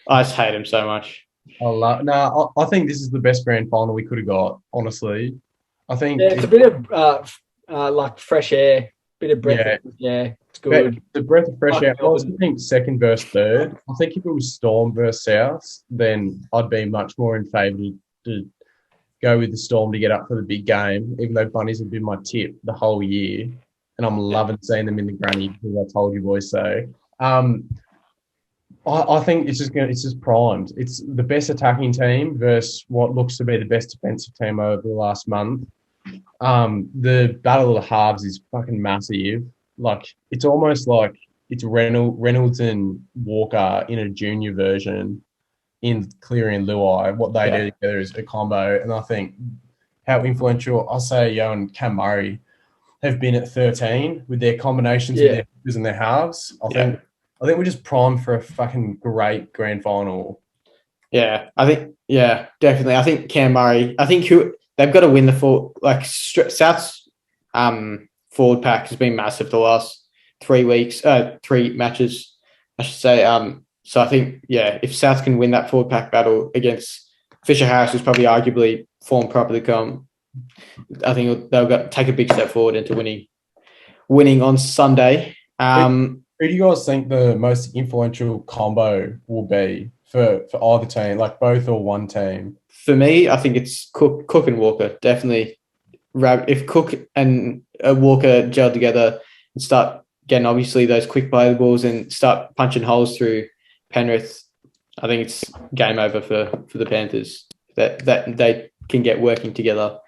hate him so much. I think this is the best grand final we could have got, honestly. I think it's a bit of like fresh air, bit of breath. Yeah, it's good. The breath of fresh air. I was thinking second versus third. I think if it was Storm versus South, then I'd be much more in favour to go with the Storm to get up for the big game, even though Bunnies have been my tip the whole year. And I'm loving seeing them in the granny, because I told you boys so. I think it's just primed. It's the best attacking team versus what looks to be the best defensive team over the last month. The battle of the halves is fucking massive. Like, it's almost like it's Reynolds and Walker in a junior version in Cleary and Luai. What they do together is a combo. And I think how influential, I'll say Yo and Cam Murray have been at 13 with their combinations with their and their halves. I think we're just primed for a fucking great grand final. Yeah, definitely. I think Cam Murray. I think they've got to win the South's forward pack has been massive the last 3 matches, I should say. So I think, if South can win that forward pack battle against Fisher Harris, who's probably arguably formed properly come, I think they'll take a big step forward into winning on Sunday. Who do you guys think the most influential combo will be for either team, like both or one team? For me, I think it's Cook and Walker. Definitely. If Cook and Walker gel together and start getting obviously those quick play balls and start punching holes through Penrith, I think it's game over for the Panthers. That they can get working together.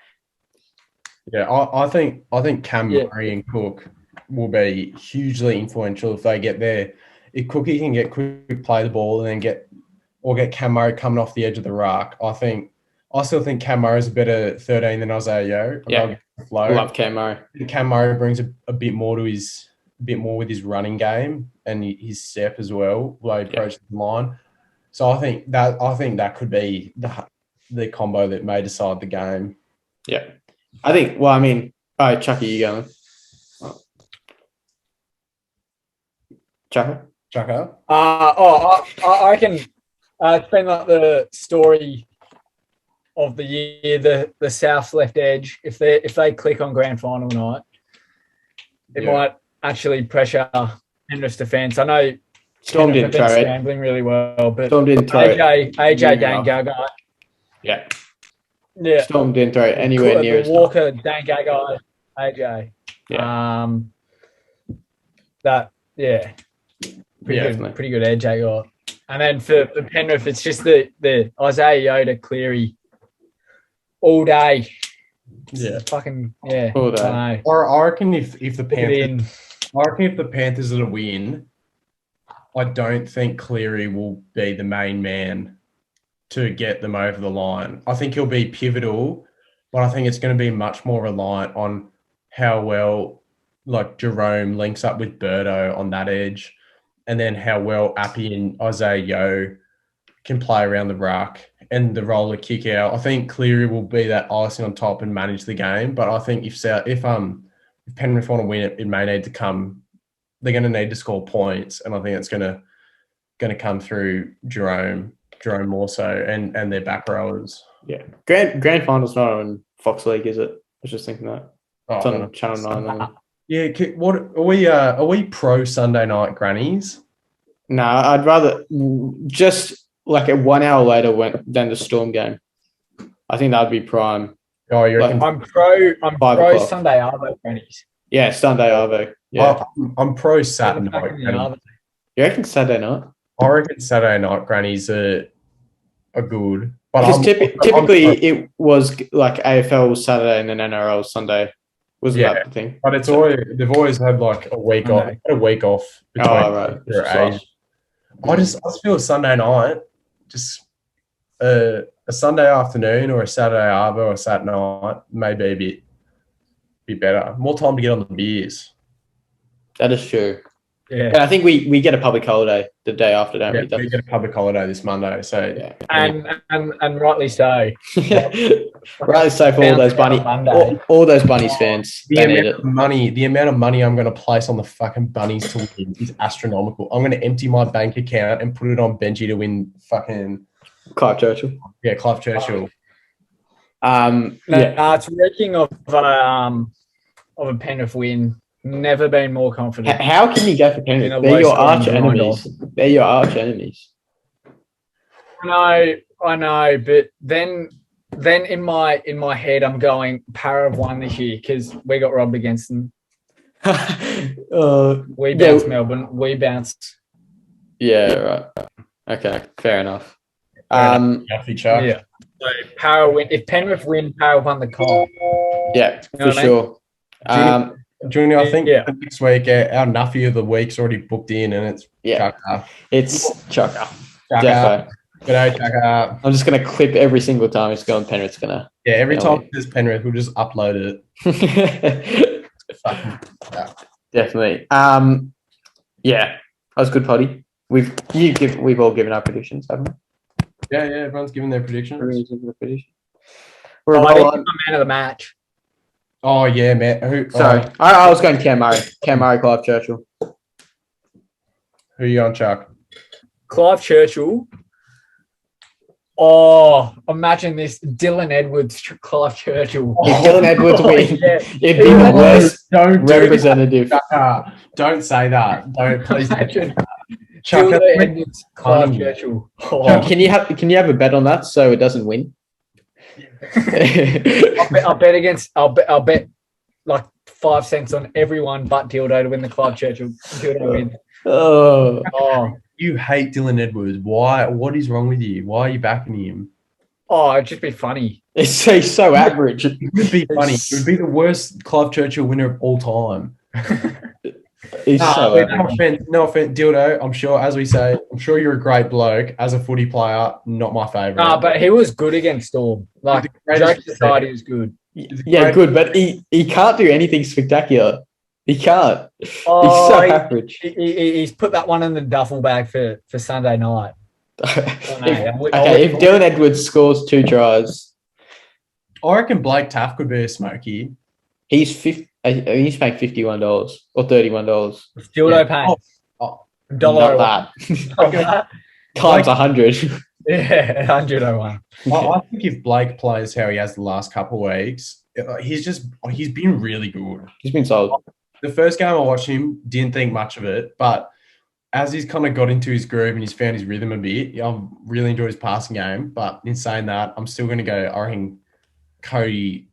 Yeah, I think Cam Murray and Cook will be hugely influential if they get there. If Cookie can get quick play the ball and then get Cam Murray coming off the edge of the ruck, I still think Cam Murray is a better 13 than Isaiah Yeo. Yeah, I love Cam Murray. Cam Murray brings a bit more with his running game and his step as well, while he approaches the line. So I think that could be the combo that may decide the game. Yeah, I think. Well, I mean, all right, Chucky, you going? Chaka? I reckon it's been like the story of the year, the South's left edge. If they click on grand final night, it might actually pressure Penrith's defence. I know Storm didn't throw it. Scrambling really well, but Storm didn't throw it. AJ Dane Gagai. Yeah. Yeah. Storm didn't throw it anywhere near as Walker, Dane Gagai, AJ. Yeah. Pretty good edge they got. And then for Penrith, it's just the Isaiah Yoda Cleary all day. Yeah. Fucking all day. I know. I reckon if the Panthers are to win, I don't think Cleary will be the main man to get them over the line. I think he'll be pivotal, but I think it's going to be much more reliant on how well like Jerome links up with Birdo on that edge, and then how well Appy and Isaiah Yeo can play around the ruck and the roller kick out. I think Cleary will be that icing on top and manage the game. But I think if Penrith want to win it may need to come. They're going to need to score points, and I think it's going to come through Jerome more so, and their back rowers. Yeah, Grand Final's not on Fox League, is it? I was just thinking that. It's on Channel 9. Yeah, what are we pro Sunday night grannies? No, I'd rather just like a 1 hour later than the Storm game. I think that'd be prime. Oh, you're like, I'm pro Sunday Arvo grannies. Yeah, Sunday Arvo. Yeah, I'm pro Saturday night. You reckon Saturday night? I reckon Saturday night grannies are good. But because typically it was like AFL was Saturday and then NRL Sunday. Wasn't that the thing? But they've always had like a week off. A week off between their age. I just feel Sunday night, just a Sunday afternoon or a Saturday arvo or a Saturday night may be a bit better. More time to get on the beers. That is true. Yeah, and I think we get a public holiday the day after, don't we? We get a public holiday this Monday, so and rightly so. Rightly so for all those Bunnies fans. The amount of money I'm going to place on the fucking Bunnies to win is astronomical. I'm going to empty my bank account and put it on Benji to win fucking Clive Churchill. Yeah, Clive Churchill. It's reeking of a Penrith win. Never been more confident. How can you go for Penrith? They're your arch enemies. They're your arch enemies. I know, but then in my head I'm going Para have won this year because we got robbed against them. We bounced Melbourne. We bounced. Yeah, right. Okay, fair enough. Yeah. So Para win. If Penrith win, Para won the comp. Yeah, for sure. Junior, I think next week our Nuffie of the week's already booked in, and it's Chaka. It's Chaka. Chaka. G'day, Chaka. I'm just gonna clip every single time it's going. Penrith's gonna. Yeah, every time there's Penrith, we'll just upload it. Definitely. Yeah, that was good, Potty. We've all given our predictions, haven't we? Yeah, everyone's given their predictions. We're a man of the match. Oh yeah, man. Sorry, I was going Cam Murray. Cam Murray, Clive Churchill. Who you on, Chuck? Clive Churchill. Oh, imagine this. Dylan Edwards, Clive Churchill. If Dylan Edwards wins, yeah. it'd be the worst Don't do representative. that. Don't say that. Don't please. Imagine Chuck, Dylan that's Edwards, Clive funny. Churchill. Oh. Can you have a bet on that so it doesn't win? I'll bet like 5 cents on everyone but Dildo to win the Clive Churchill. Dildo win. Oh, You hate Dylan Edwards. Why? What is wrong with you? Why are you backing him? Oh, it'd just be funny. he's so average. It would be funny. It would be the worst Clive Churchill winner of all time. He's so average. No offense, Dildo. I'm sure, as we say, I'm sure you're a great bloke. As a footy player, not my favourite. Nah, but he was good against Storm. Like, The greatest- Joke Society was good. Yeah, good, but he can't do anything spectacular. He can't. He's Oh, so average. he's put that one in the duffel bag for Sunday night. If Dylan Edwards scores 2 tries, I reckon Blake Taft could be a smoky. he's paying $51 or $31. Dildo paying dollar. Not that. Times 100. Yeah, 101. I think if Blake plays how he has the last couple of weeks, he's been really good. He's been solid. The first game I watched him, didn't think much of it, but as he's kind of got into his groove and he's found his rhythm a bit, I've really enjoyed his passing game. But in saying that, I'm still going to go. I reckon Cody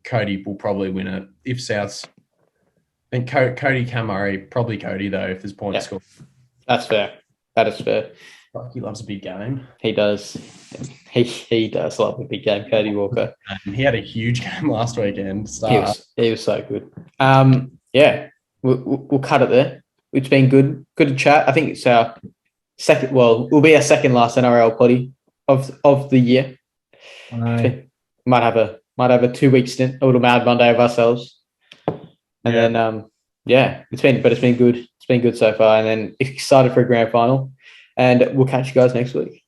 will probably win it if South's. I think Cody Cam Murray, probably Cody though, if there's points scored. That's fair. That is fair. He loves a big game. He does. He does love a big game, Cody Walker. And he had a huge game last weekend. He was so good. Yeah, we'll cut it there. It's been good to chat. I think it's our second. Well, we'll be our second last NRL potty of the year. Might have a 2-week stint, a little Mad Monday of ourselves, and then it's been good. It's been good so far, and then excited for a grand final, and we'll catch you guys next week.